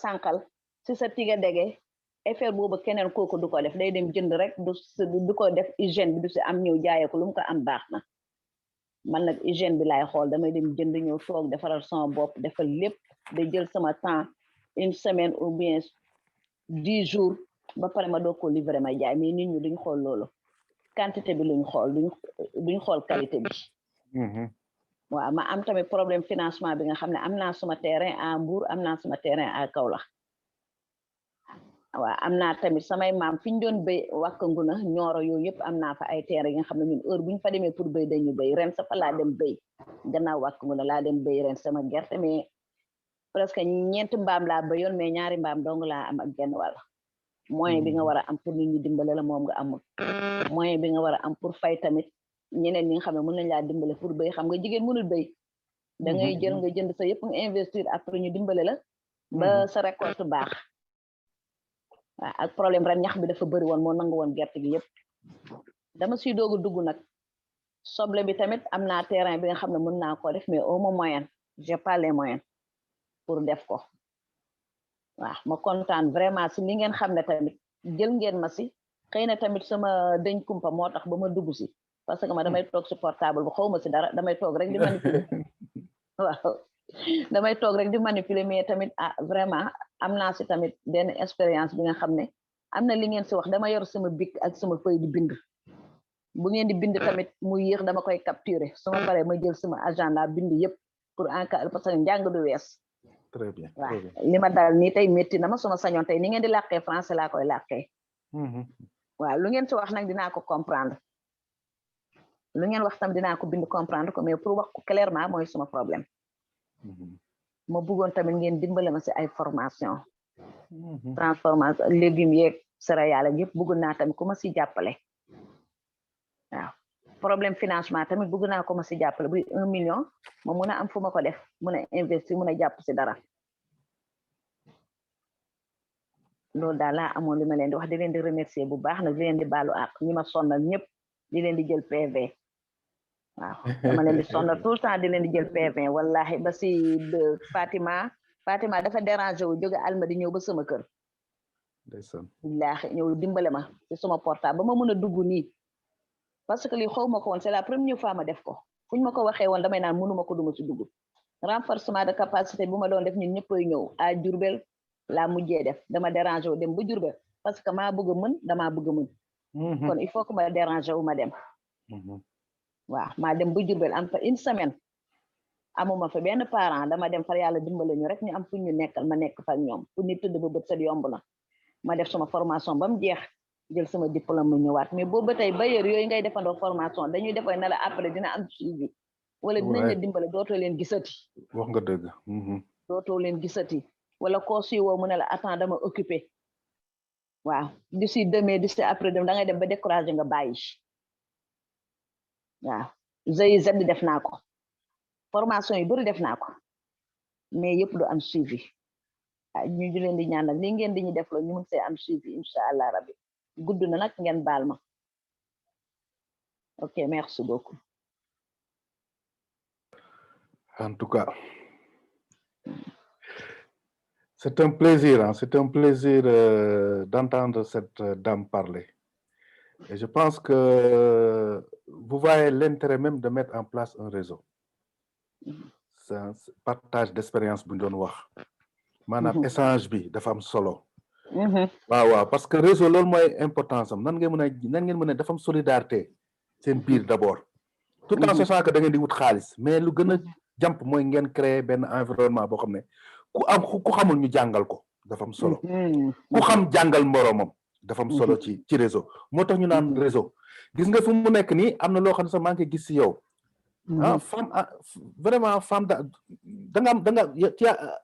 sànqal si sa tiga dege effort boobu keneen kooku du ko def day dem jënd rek du ko def hygiène bi du si am ñëw jaayee ko lu mu ko am baax na man nag hygiène bi laay xool damay dem jënd ñëw toog defaral sama bopp defal lépp da jël sama temps une semaine ou bien 10 jours ba pare ma doog ko livrer ma jaay mais nit ñi duñ xool loolu quantité bi luñ xool duñ xool qualité bi waaw ma am tamit problème financement bi nga xam ne am naa suma terrain à Mbour am naa suma terrain à Kaolack waaw am naa tamit samay maam fi ñu doon béy wàkk nguna ñooro yooyu yëpp am naa fa ay terrain yi nga xam ne ñun heure bu ñu fa demee pour béy dañu béy ren sa fa laa dem béy gannaaw wàkk nguna laa dem béy ren sama gerte mais presque ñeenti mbaam laa béyoon mais ñaari mbaam dong laa am ak genn wàll moyen bi nga war a am pour nit ñi dimbale la moom nga amul moyen bi nga war a am pour fay tamit ñeneen ñi nga xam ne mën nañ laa dimbale pour béy xam nga jigéen mënul béy da ngay jël nga jënd sa yëpp nga investir après ñu dimbale la ba sa récolte baax waaw ak problème ren ñax bi dafa bëri woon moo nangu woon gerte gi yëpp dama siy doogu dugg nag soble bi tamit am naa terrain bi nga xam ne mën naa ko def mais au moins moyen j'ai pas les moyens pour def ko waaw ma kontaan vraiment si li ngeen xam ne tamit jël ngeen ma si xëy na tamit sama dëñ kumpa moo tax ba ma dugg si parce que ma damay toog si portable bu xaw ma si dara damay toog rek di manipuler waaw damay toog rek di manipuler mais tamit vraiment am naa si tamit benn expérience bi nga xam ne am na li ngeen si wax dama yor sama bic ak sama feuille di bind bu ngeen di bind tamit mu yéex dama koy capturer su ma paree ma jël sama agenda bind yëpp pour en cas parce que njàng du wees. Très bien. waaw li ma dal nii tey métti na ma suma sañoon tey ni ngeen di làkkee français laa koy làkkee. waaw lu ngeen si wax nag dinaa ko comprendre lu ngeen wax tam dinaa ko bind comprendre ko mais pour wax ko clairement mooy suma problème. ma bëggoon tamit ngeen dimbale ma si ay formation transformation légumes yeeg céréales yëpp bëgg naa tamit ku ma si jàppale. waaw problème financement tamit bëgg naa ko ma si jàppale bu 1 million ma mun a am fu ma ko def mun a investir mun a jàpp si dara loolu daal laa amoon li ma leen di wax di leen di remercier bu baax nag di leen di baalu ak ñi ma sonnal ñëpp di leen di jël PV waaw dama leen di sonnal tout le temps di leen di jël PV wallahi ba si Fatima dafa déranger wu jóge Almadi ñëw ba sama kër wallaahi ñëw dimbale ma si sama portable ba ma mën a dugg nii parce que lii xaw ma ko woon c'est la première fois ma def ko fuñ ma ko waxee woon damay naan mënuma ko duma ci dugg renforcement de capacité bu ma doon def ñun ñëppay ñëw à Diourbel laa mujjee def dama déranger wu dem ba Diourbel parce que maa bëgg a mën damaa bëgg a mën kon il faut que ma déranger wu ma dem waaw maa dem ba Diourbel am fa 1 semaine amuma fa benn parent dama dem far yàlla dimbale ñu rek ñu am fu ñu nekkal ma nekk fa ak ñoom fu nit tëdd ba bët set yomb na ma def sama formation ba mu jeex jël sama diplôme mu ñëwaat mais boobu ba tey bailleur yooyu ngay defandoo formation dañuy defal na la après dina am suivi wala dinañ la dimbale dootoo leen gisati wax nga dëgg dootoo leen gisati wala koo si woo mu ne la attends dama occupé waaw d'ici demain d'ici après dem da ngay dem ba découragé nga bàyyi waaw GIZ def naa ko formation yi bëri def naa ko mais yëpp du am suivi ñu di leen di ñaanal li ngeen di ñu def la ñu mun see am suivi incha allah rabbi gudd na nag ngeen baal ma ok merci beaucoup. En tout cas c'est un plaisir d'entendre cette dame parler et je pense que vous voyez l'intérêt même de mettre en place un réseau c'est un partage d'expérience bu ñu doon wax maanaam échange bi dafa am solo waaw parce que réseau loolu mooy importance am nan ngeen mën a dafa am solidarité seen biir d'abord tout en sachant que da ngeen di wut xaalis mais lu gën a jàmp mooy ngeen créer benn environnement boo xam ne ku xamul ñu jàngal ko dafa am solo ku xam jàngal moroomam dafa am solo ci réseau moo tax ñu naan réseau gis nga fu mu nekk nii am na loo xam ne sax maa ngi koy gis si yow femme vraiment femme da nga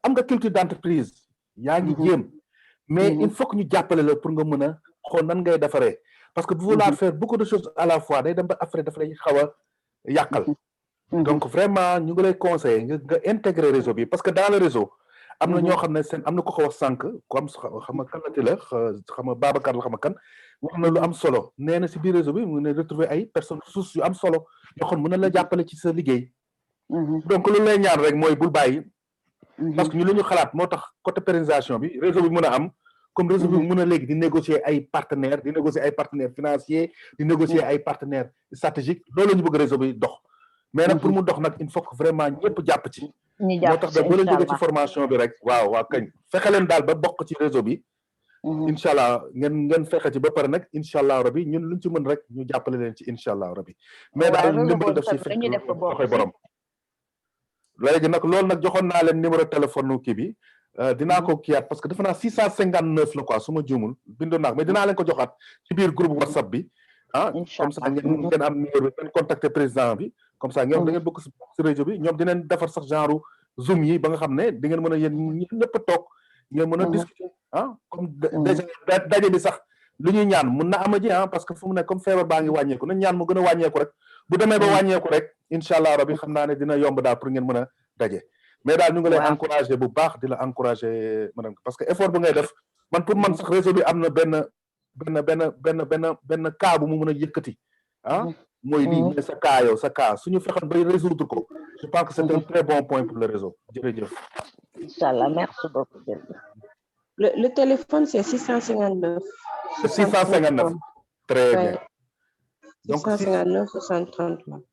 am nga culture d'entreprise yaa ngi jéem mais il faut que ñu jàppale la pour nga mën a xool nan ngay defaree parce que vouloir faire beaucoup de choses à la fois day dem ba après dafa lay xaw a yàqal donc vraiment ñu ngi lay conseiller nga intégrer réseau bi parce que dans le réseau am na ñoo xam ne seen am na ko ko wax sànq comme xam nga kanati la xam nga Babacar la xam nga kan wax na lu am solo nee na si biir réseau bi mu ne retrouver ay personnes ressources yu am solo yoo xam mën na la jàppale ci sa liggéey donc lu lay ñaan rek mooy bul bàyyi parce que ñu lu ñu xalaat moo tax côté pérennisation bi réseau bi mën a am comme réseau bi mën a léegi di négocier ay partenaires financiers di négocier ay partenaires stratégiques loolu la ñu bëgg réseau bi dox mais nag pour mu dox nag il faut que vraiment ñëpp jàpp ci moo tax da boo leen jógee ci formation bi rek waaw kañ fexe leen daal ba bokk ci réseau bi incha allah ngeen fexe ci ba pare nag incha allah rabi ñun luñ ci mën rek ñu jàppale leen ci incha allah rabi mais daal ndimbal def ci fekk loxoy borom léegi nag loolu nag joxoon naa leen numéro téléphone kii bi dinaa ko kiyaat parce que defe naa 659 la quoi su ma juumul bindoon naa mais dinaa leen ko joxaat ci biir groupe WhatsApp bi comme ça ngeen am numéro bi ngeen contacter président bi comme ça ngeen da ngeen bokk si réseau bi ñoom dinañ defar sax genre zoom yi ba nga xam ne di ngeen mën a yéen ñëpp a toog ngeen mën a discuter comme déjà daje bi sax lu ñuy ñaan mun na ama ji parce que fu mu ne comme feebar baa ngi wàññeeku nañ ñaan mu gën a wàññeeku rek bu demee ba wàññeeku rek incha allah rabi xam naa ne dina yomb daal pour ngeen mën a daje mais daal ñu ngi lay encourager bu baax di la encourager madame parce que effort bu ngay def man pour man sax réseau bi am na benn cas bu mu mën a yëkkati mooy lii mooy sa cas yow sa cas suñu fexoon bay résoudre ko je pense que c'est un très bon point pour le réseau jërëjëf inchallah merci beaucoup le téléphone c'est 659 659. Très bien. Donc, 659, 60, 33.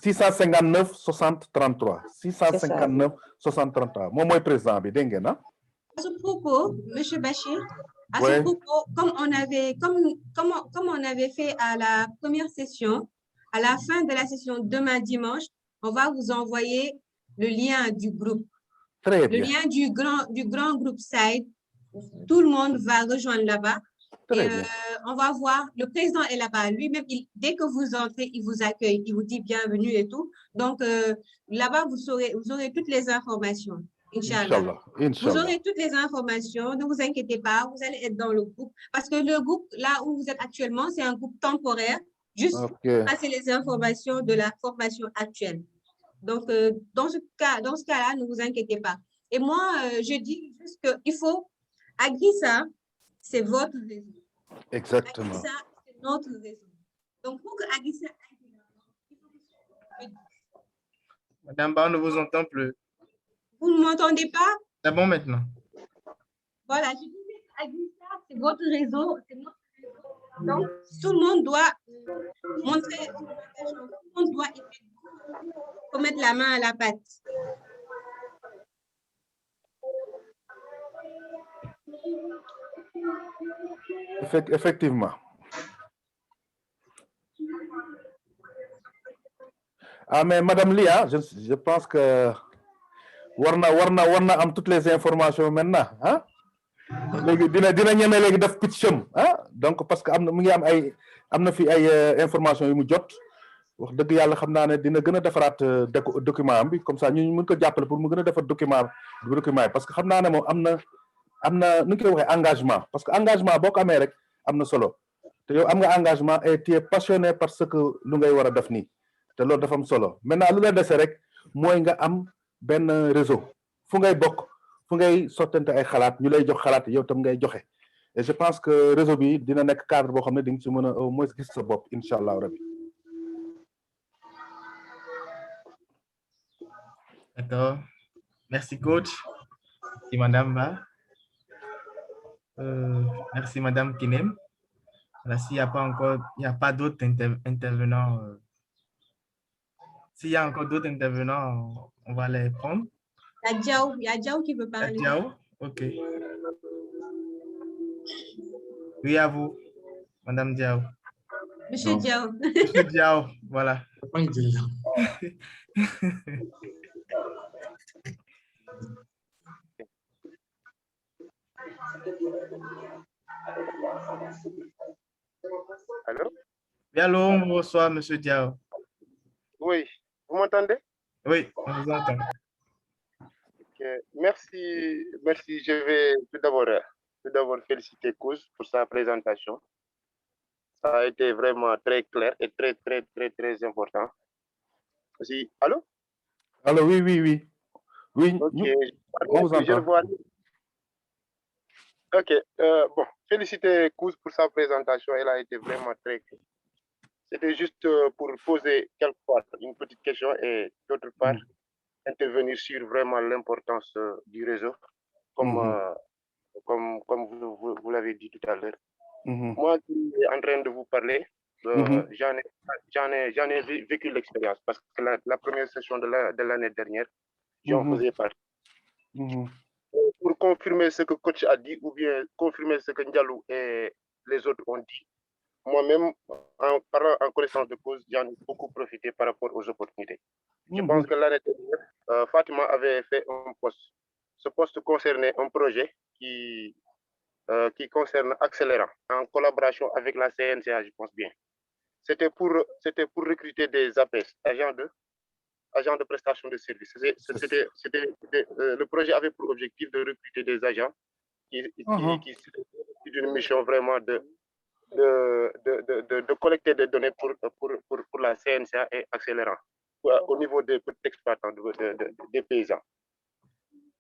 659, 60, 33. 659, 60, 33. Moi, moi, président, bien, à ce propos, M. Bachir, à ouais. ce propos, comme on avait fait à la première session, à la fin de la session demain dimanche, on va vous envoyer le lien du groupe. Très bien. Le lien du grand groupe SIDE. Tout le monde va rejoindre là-bas. Et on va voir, le président est là-bas. Lui-même, dès que vous entrez, il vous accueille, il vous dit bienvenue et tout. Donc, là-bas, vous aurez toutes les informations. Inch'Allah. Vous aurez toutes les informations, ne vous inquiétez pas, vous allez être dans le groupe. Parce que le groupe, là où vous êtes actuellement, c'est un groupe temporaire, juste pour passer les informations de la formation actuelle. Donc, dans ce cas-là, ne vous inquiétez pas. Et moi, je dis juste qu'il faut, Agrissa, c'est votre réseau. Exactement. Agrissa, c'est notre réseau. Donc, pour que Agrissa... Madame Ba, on ne vous entend plus. Vous ne m'entendez pas? C'est bon maintenant. Voilà, je disais, Agrissa, c'est votre réseau, c'est notre réseau. Donc, tout le monde doit montrer son engagement. Tout le monde doit mettre la main à la pâte. Effectivement. Ah, mais Madame Lia, je pense que warna am toutes les informations maintenant, hein? Dina ñëmé légui def pitchum, hein? Donc parce que mu ngi am ay fi ay information yu mu jot. Wax deug Yalla xamna né dina gëna défarat document bi comme ça ñu mën ko jappalé pour mu gëna défar document parce que xamna né mom amna nu koy waxé engagement parce que engagement boko amé rek amna solo. Té yow am nga engagement et tu es passionné par ce que lu ngay wara def ni. Té loolu dafa am solo. Maintenant lu la déssé rek moy nga am ben réseau. Fu ngay bok, fu ngay sottante ay xalaat, ñu lay jox xalaat yow tam ngay joxé. Et je pense que réseau bi dina nek cadre bo xamné di nga ci mëna au moins gis sa bop inshallah rabbi. D'accord. Merci coach. Merci Madame Ba. Merci Madame Kinem. Là, s'il n'y a pas d'autres intervenants. S'il y a encore d'autres intervenants, on va les prendre. Il y a Diao qui veut parler. Diao, ok. Oui, à vous, Madame Diao. Monsieur Diao. Monsieur Diao, voilà. Allô? Oui, allô, bonsoir, Monsieur Diao. Oui, vous m'entendez? Oui, on vous entend. Okay. Merci. Je vais tout d'abord féliciter Kouz pour sa présentation. Ça a été vraiment très clair et très important. Aussi, allô? Allô, oui. Oui, okay. On vous entend. Ok, bon, féliciter Kouz pour sa présentation, elle a été vraiment très claire. C'était juste pour poser quelque part une petite question et d'autre part, intervenir sur vraiment l'importance du réseau, comme vous l'avez dit tout à l'heure. Moi qui suis en train de vous parler, j'en ai vécu l'expérience parce que la première session de l'année dernière, j'en faisais partie. Pour confirmer ce que coach a dit ou bien confirmer ce que Ndialou et les autres ont dit, moi-même, en parlant en connaissance de cause, j'en ai beaucoup profité par rapport aux opportunités. Je pense que l'année dernière, Fatima avait fait un poste. Ce poste concernait un projet qui concerne Accélérant, en collaboration avec la CNCA, je pense bien. C'était pour recruter des APS, agents de prestation de services. Le projet avait pour objectif de recruter des agents qui d'une mission vraiment de collecter des données pour la CNCA et Accélérant au niveau des petits exploitants, des paysans.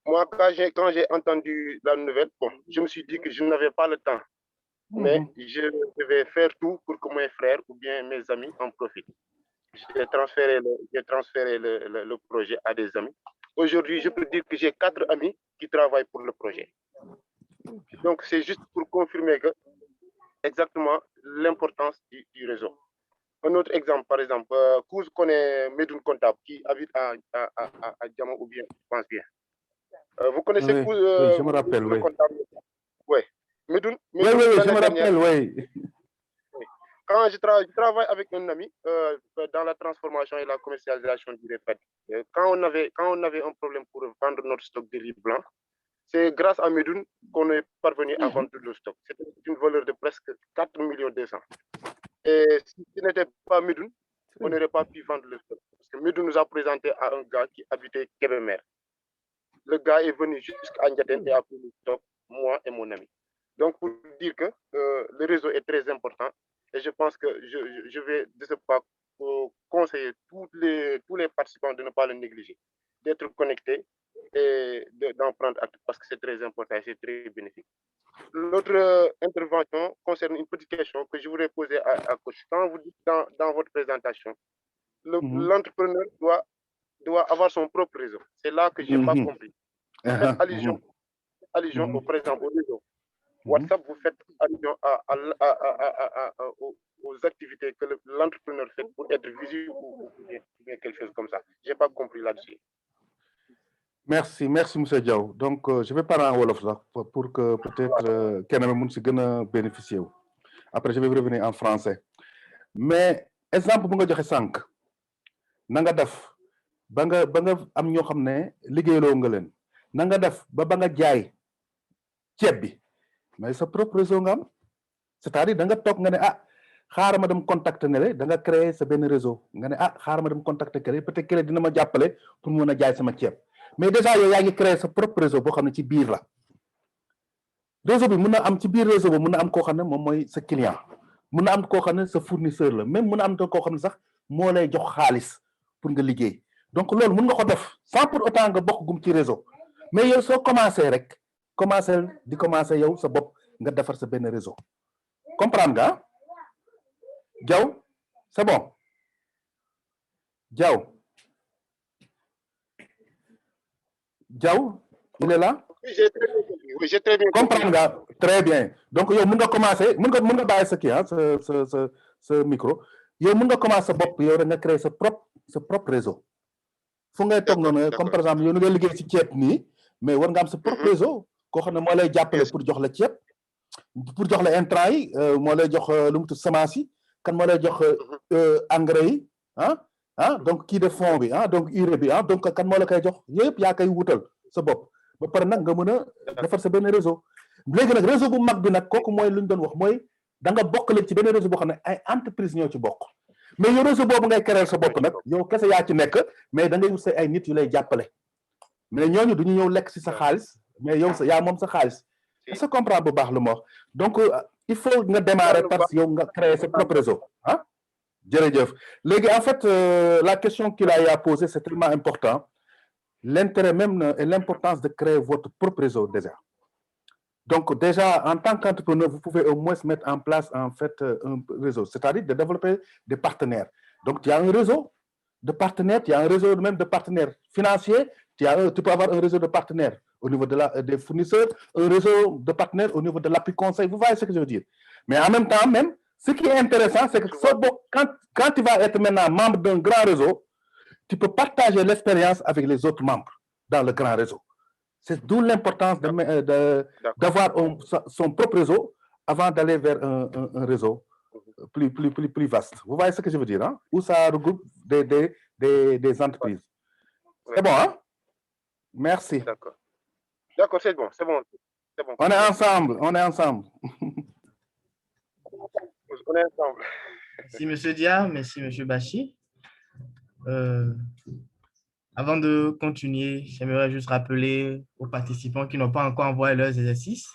Moi, quand j'ai entendu la nouvelle, bon, je me suis dit que je n'avais pas le temps, mais je vais faire tout pour que mes frères ou bien mes amis en profitent. J'ai transféré le projet à des amis. Aujourd'hui, je peux dire que j'ai 4 amis qui travaillent pour le projet. Donc, c'est juste pour confirmer que exactement l'importance du réseau. Un autre exemple, par exemple, Kouz connaît Medoun Comptable qui habite à Diamant ou bien, je pense bien. Vous connaissez Oui, Kouz oui, je me rappelle, oui. Comptable? Oui. Medoun, Oui, oui, oui, je me rappelle, oui. Quand je travaille avec un ami dans la transformation et la commercialisation du REFAD, quand on avait un problème pour vendre notre stock de riz blanc, c'est grâce à Medoun qu'on est parvenu à vendre le stock. C'était une valeur de presque 4 millions 200. Et si ce n'était pas Medoun, on n'aurait pas pu vendre le stock. Parce que Medoun nous a présenté à un gars qui habitait Kébémer. Le gars est venu jusqu'à Ndiaten et a pris le stock, moi et mon ami. Donc, pour dire que le réseau est très important, et je pense que je vais de ce pas conseiller tous les participants de ne pas le négliger, d'être connectés et d'en prendre acte parce que c'est très important et c'est très bénéfique. L'autre intervention concerne une petite question que je voudrais poser à Coach. Quand vous dites dans votre présentation, l'entrepreneur doit avoir son propre réseau. C'est là que je n'ai pas compris. Vous faites allusion au présent au réseau. WhatsApp, vous faites allusion aux activités que l'entrepreneur fait pour être visible ou bien quelque chose comme ça. Je n'ai pas compris là-dessus. Merci, merci, M. Diaw. Donc, je vais parler en Wolof là, pour que peut-être quelqu'un puisse bénéficier. Après, je vais revenir en français. Mais, exemple, bu nga joxe sànq na nga def ba nga am ñoo xam ne liggéeyloo nga leen na nga def ba nga jaay ceeb bi mais sa propre réseau nga am c'est-à-dire da nga toog nga ne xaaral ma dem contacter ne le da nga créer sa benn réseau nga ne xaaral ma dem contacter kële peut-être kële dina ma jàppale pour mën a jaay sama ceeb mais déjà yow yaa ngi créer sa propre réseau boo xam ne ci biir la réseau bi mën na am ci biir réseau bi mën na am koo xam ne moom mooy sa client mën na am koo xam ne sa fournisseur la même mën na am koo xam ne sax moo lay jox xaalis pour nga liggéey donc loolu mën nga ko def sans pour autant nga bokk gum ci réseau mais yow soo commencé rek commencé yow sa bopp nga defar sa benn réseau comprendre nga Diaw c'est bon Diaw il est là. Oui, j'ai très bien comprendre nga très bien donc yow mën nga commencé mën nga bàyyi sa kii sa micro yow mën nga commencé sa bopp yow rek nga créer sa propre réseau fu ngay toog noonu comme par exemple yow ni nga liggéey ci ceeb nii mais war nga am sa propre réseau koo xam ne moo lay jàppale pour jox la ceeb pour jox la intrant yi moo lay jox lu mu tudd semence yi kan moo lay jox engrais yi donc kii de fond bi donc urée bi donc kan moo la koy jox yëpp yaa koy wutal sa bopp ba pare nag nga mën a defar sa benn réseau léegi nag réseau bu mag bi nag kooku mooy lu ñu doon wax mooy da nga bokkale ci benn réseau boo xam ne ay entreprise ñoo ci bokk mais yow réseau boobu ngay créer sa bopp nag yow kese yaa ci nekk mais da ngay wut ay nit yu lay jàppale mais ñooñu du ñu ñëw lekk si sa xaalis mais yow yaa moom sa xaalis est-ce que comprendre bu baax lu ma wax donc il faut nga démarrer parce que yow nga créer sa propre réseau jërëjëf léegi en fait la question qu'il a posée c'est tellement important l'intérêt même et l'importance de créer votre propre réseau déjà. Donc déjà, en tant qu'entrepreneur, vous pouvez au moins mettre en place en fait un réseau, c'est-à-dire de développer des partenaires. Donc tu as un réseau de partenaires, tu as un réseau même de partenaires financiers, tu peux avoir un réseau de partenaires au niveau des fournisseurs, un réseau de partenaires au niveau de l'appui conseil, vous voyez ce que je veux dire. Mais en même temps, même, ce qui est intéressant, c'est que quand tu vas être maintenant membre d'un grand réseau, tu peux partager l'expérience avec les autres membres dans le grand réseau. C'est d'où l'importance d'avoir son propre réseau avant d'aller vers un réseau plus vaste. Vous voyez ce que je veux dire, où ça regroupe des entreprises. C'est bon, hein? Merci. D'accord. D'accord, c'est bon. On est ensemble. On est ensemble. Merci, M. Dia. Merci, M. Bachi. Avant de continuer, j'aimerais juste rappeler aux participants qui n'ont pas encore envoyé leurs exercices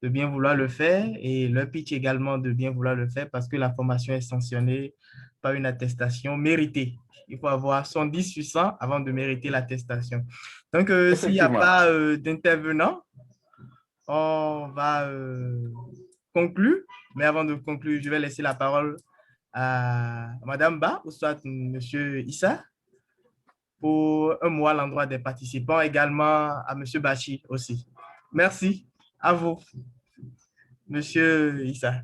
de bien vouloir le faire et leur pitch également de bien vouloir le faire parce que la formation est sanctionnée par une attestation méritée. Il faut avoir 110 sur 100 avant de mériter l'attestation. Donc, s'il n'y a pas d'intervenants, on va conclure. Mais avant de conclure, je vais laisser la parole à Madame Ba ou soit M. Issa pour un mot à l'endroit des participants, également à M. Bachi aussi. Merci. À vous, M. Issa.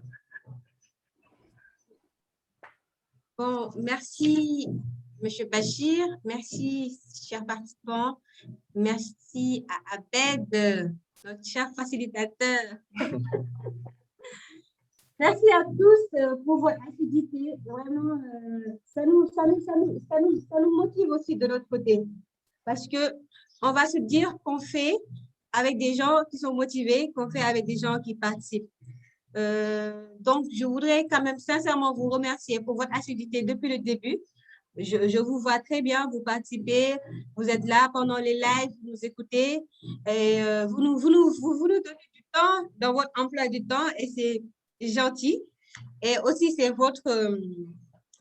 Bon, merci, M. Bachir. Merci, chers participants. Merci à Abed, notre cher facilitateur. Merci à tous pour votre assiduité. Vraiment, ça nous motive aussi de notre côté. Parce qu'on va se dire qu'on fait avec des gens qui sont motivés, qu'on fait avec des gens qui participent. Donc, je voudrais quand même sincèrement vous remercier pour votre assiduité depuis le début. Je vous vois très bien, vous participez, vous êtes là pendant les lives, vous nous écoutez, et vous nous donnez du temps dans votre emploi du temps et c'est gentil. Et aussi, c'est votre,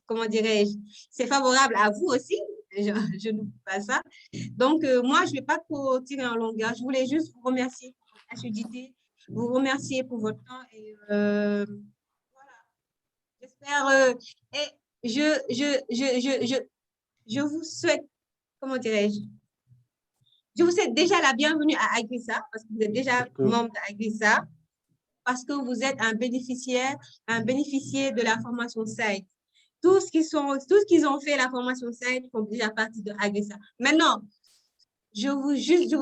comment dirais-je, c'est favorable à vous aussi. Je n'oublie pas ça. Donc, moi, je ne vais pas trop tirer en longueur. Je voulais juste vous remercier pour votre assiduité, vous remercier pour votre temps. Et voilà. J'espère. Et je vous souhaite, comment dirais-je, je vous souhaite déjà la bienvenue à Agrissa, parce que vous êtes déjà membre d'Agrissa, parce que vous êtes un bénéficiaire de la formation SIDE. Tous qu'ils ont fait la formation SIDE font déjà partie de Agrissa. Maintenant, je vous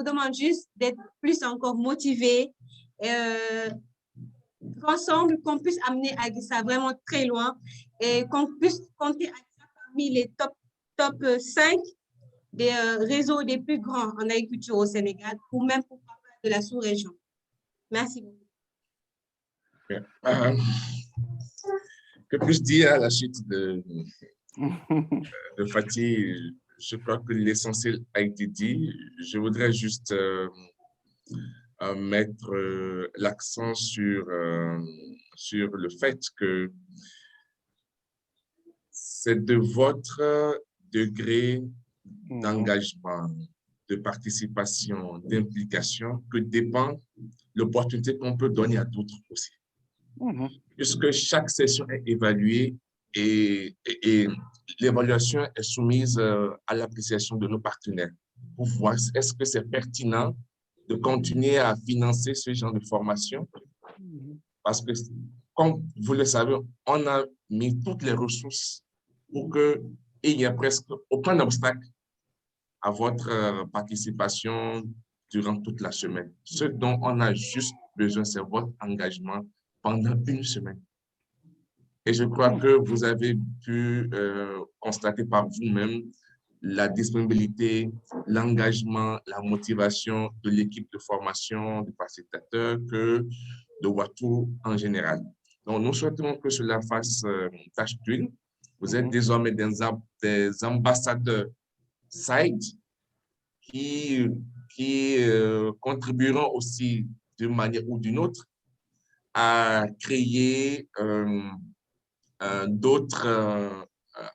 demande juste d'être plus encore motivés, qu'ensemble, qu'on puisse amener Agrissa vraiment très loin et qu'on puisse compter Agrissa parmi les top 5 des réseaux les plus grands en agriculture au Sénégal ou même pour de la sous-région. Merci beaucoup. Que puis-je dire à la suite de Fatih? Je crois que l'essentiel a été dit. Je voudrais juste mettre l'accent sur le fait que c'est de votre degré d'engagement, de participation, d'implication que dépend l'opportunité qu'on peut donner à d'autres aussi. Puisque chaque session est évaluée et l'évaluation est soumise à l'appréciation de nos partenaires pour voir est-ce que c'est pertinent de continuer à financer ce genre de formation. Parce que, comme vous le savez, on a mis toutes les ressources pour qu'il n'y ait presque aucun obstacle à votre participation durant toute la semaine. Ce dont on a juste besoin, c'est votre engagement pendant une semaine. Et je crois que vous avez pu constater par vous-même la disponibilité, l'engagement, la motivation de l'équipe de formation, des facilitateurs, que de Watou en général. Donc, nous souhaitons que cela fasse tâche d'huile. Vous êtes désormais des ambassadeurs SIDE qui contribueront aussi d'une manière ou d'une autre à créer d'autres,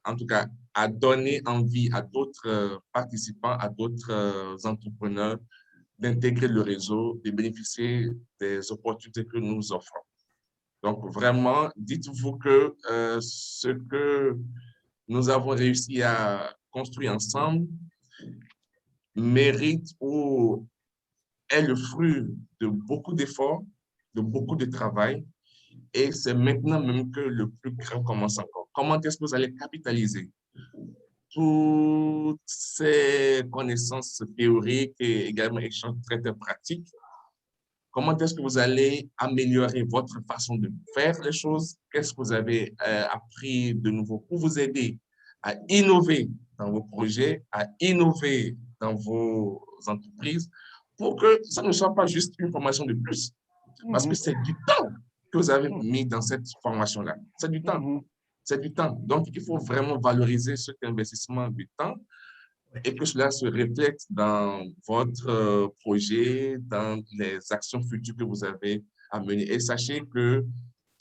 en tout cas, à donner envie à d'autres participants, à d'autres entrepreneurs d'intégrer le réseau, de bénéficier des opportunités que nous offrons. Donc, vraiment, dites-vous que ce que nous avons réussi à construire ensemble mérite ou est le fruit de beaucoup d'efforts, de beaucoup de travail, et c'est maintenant même que le plus grand commence encore. Comment est-ce que vous allez capitaliser toutes ces connaissances théoriques et également échanges très pratiques? Comment est-ce que vous allez améliorer votre façon de faire les choses? Qu'est-ce que vous avez appris de nouveau pour vous aider à innover dans vos projets, à innover dans vos entreprises, pour que ça ne soit pas juste une formation de plus, parce que c'est du temps que vous avez mis dans cette formation-là. C'est du temps. C'est du temps. Donc, il faut vraiment valoriser cet investissement du temps et que cela se reflète dans votre projet, dans les actions futures que vous avez à mener. Et sachez que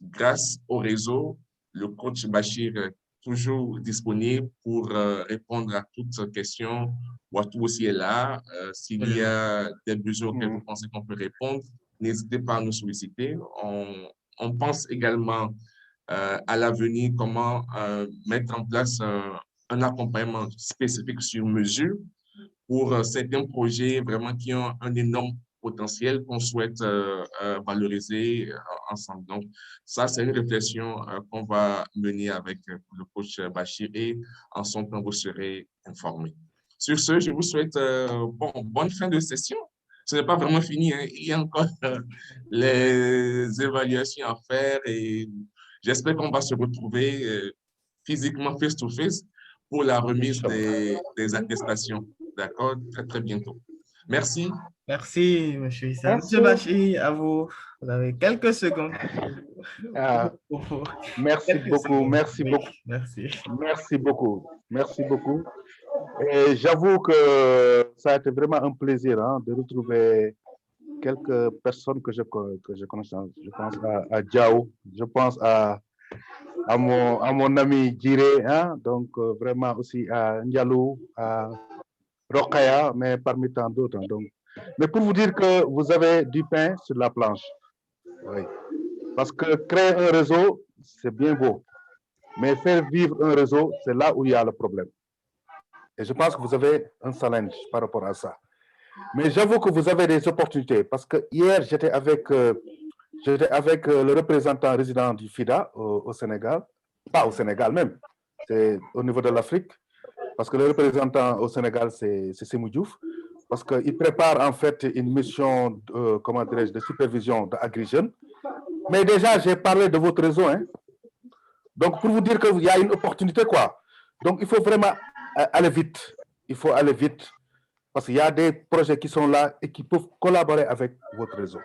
grâce au réseau, le coach Bachir est toujours disponible pour répondre à toutes questions. Watou aussi est là. S'il y a des besoins auxquels vous pensez qu'on peut répondre, n'hésitez pas à nous solliciter. On pense également à l'avenir comment mettre en place un accompagnement spécifique sur mesure pour certains projets vraiment qui ont un énorme potentiel qu'on souhaite valoriser ensemble. Donc, ça, c'est une réflexion qu'on va mener avec le coach Bachir et en son temps, vous serez informés. Sur ce, je vous souhaite bonne fin de session. Ce n'est pas vraiment fini, hein. Il y a encore les évaluations à faire et j'espère qu'on va se retrouver physiquement face-to-face pour la remise des attestations. D'accord? Très, très bientôt. Merci. Merci, M. Issa. M. Bachir, à vous. Vous avez quelques secondes. Merci beaucoup, merci beaucoup. Merci beaucoup, merci beaucoup. Et j'avoue que ça a été vraiment un plaisir de retrouver quelques personnes que je connais. Je pense à Diao, je pense à mon ami Djiré, donc vraiment aussi à Ndialou, à Rokaya, mais parmi tant d'autres. Mais pour vous dire que vous avez du pain sur la planche. Oui. Parce que créer un réseau, c'est bien beau. Mais faire vivre un réseau, c'est là où il y a le problème. Et je pense que vous avez un challenge par rapport à ça. Mais j'avoue que vous avez des opportunités. Parce que hier, j'étais avec le représentant résident du FIDA au Sénégal. Pas au Sénégal même, c'est au niveau de l'Afrique. Parce que le représentant au Sénégal, c'est Sémou Diouf. Parce qu'il prépare en fait une mission, comment dirais-je, de supervision d'Agri-Jeunes. Mais déjà, j'ai parlé de votre réseau. Donc, pour vous dire qu'il y a une opportunité, quoi. Donc, il faut vraiment aller vite. Il faut aller vite. Parce qu'il y a des projets qui sont là et qui peuvent collaborer avec votre réseau.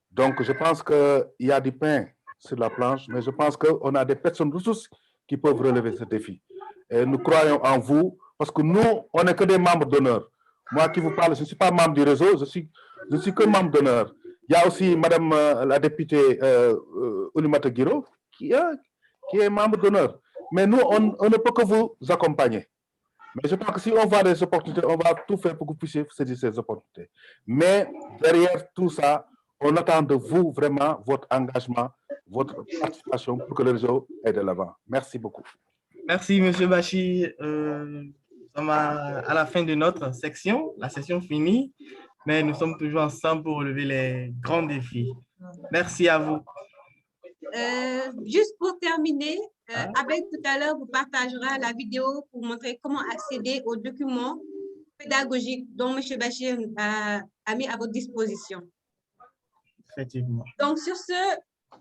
Donc, je pense qu'il y a du pain sur la planche, mais je pense qu'on a des personnes ressources qui peuvent relever ce défi. Et nous croyons en vous, parce que nous, on n'est que des membres d'honneur. Moi qui vous parle, je ne suis pas membre du réseau, je suis que membre d'honneur. Il y a aussi Madame la députée Oulimata Guiro qui est membre d'honneur. Mais nous, on ne peut que vous accompagner. Mais je pense que si on voit des opportunités, on va tout faire pour que vous puissiez saisir ces opportunités. Mais derrière tout ça, on attend de vous vraiment votre engagement, votre participation pour que le réseau aille de l'avant. Merci beaucoup. Merci, M. Bachir. Nous sommes à la fin de notre section, la session finie, mais nous sommes toujours ensemble pour relever les grands défis. Merci à vous. Juste pour terminer, avec tout à l'heure, vous partagerez la vidéo pour montrer comment accéder aux documents pédagogiques dont M. Bachir a mis à votre disposition. Effectivement. Donc, sur ce,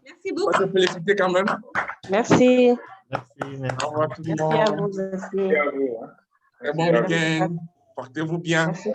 merci beaucoup. On va se féliciter quand même. Merci. Merci. Au revoir tout le Merci monde. à vous aussi. Très bon week-end. Portez-vous bien. Merci.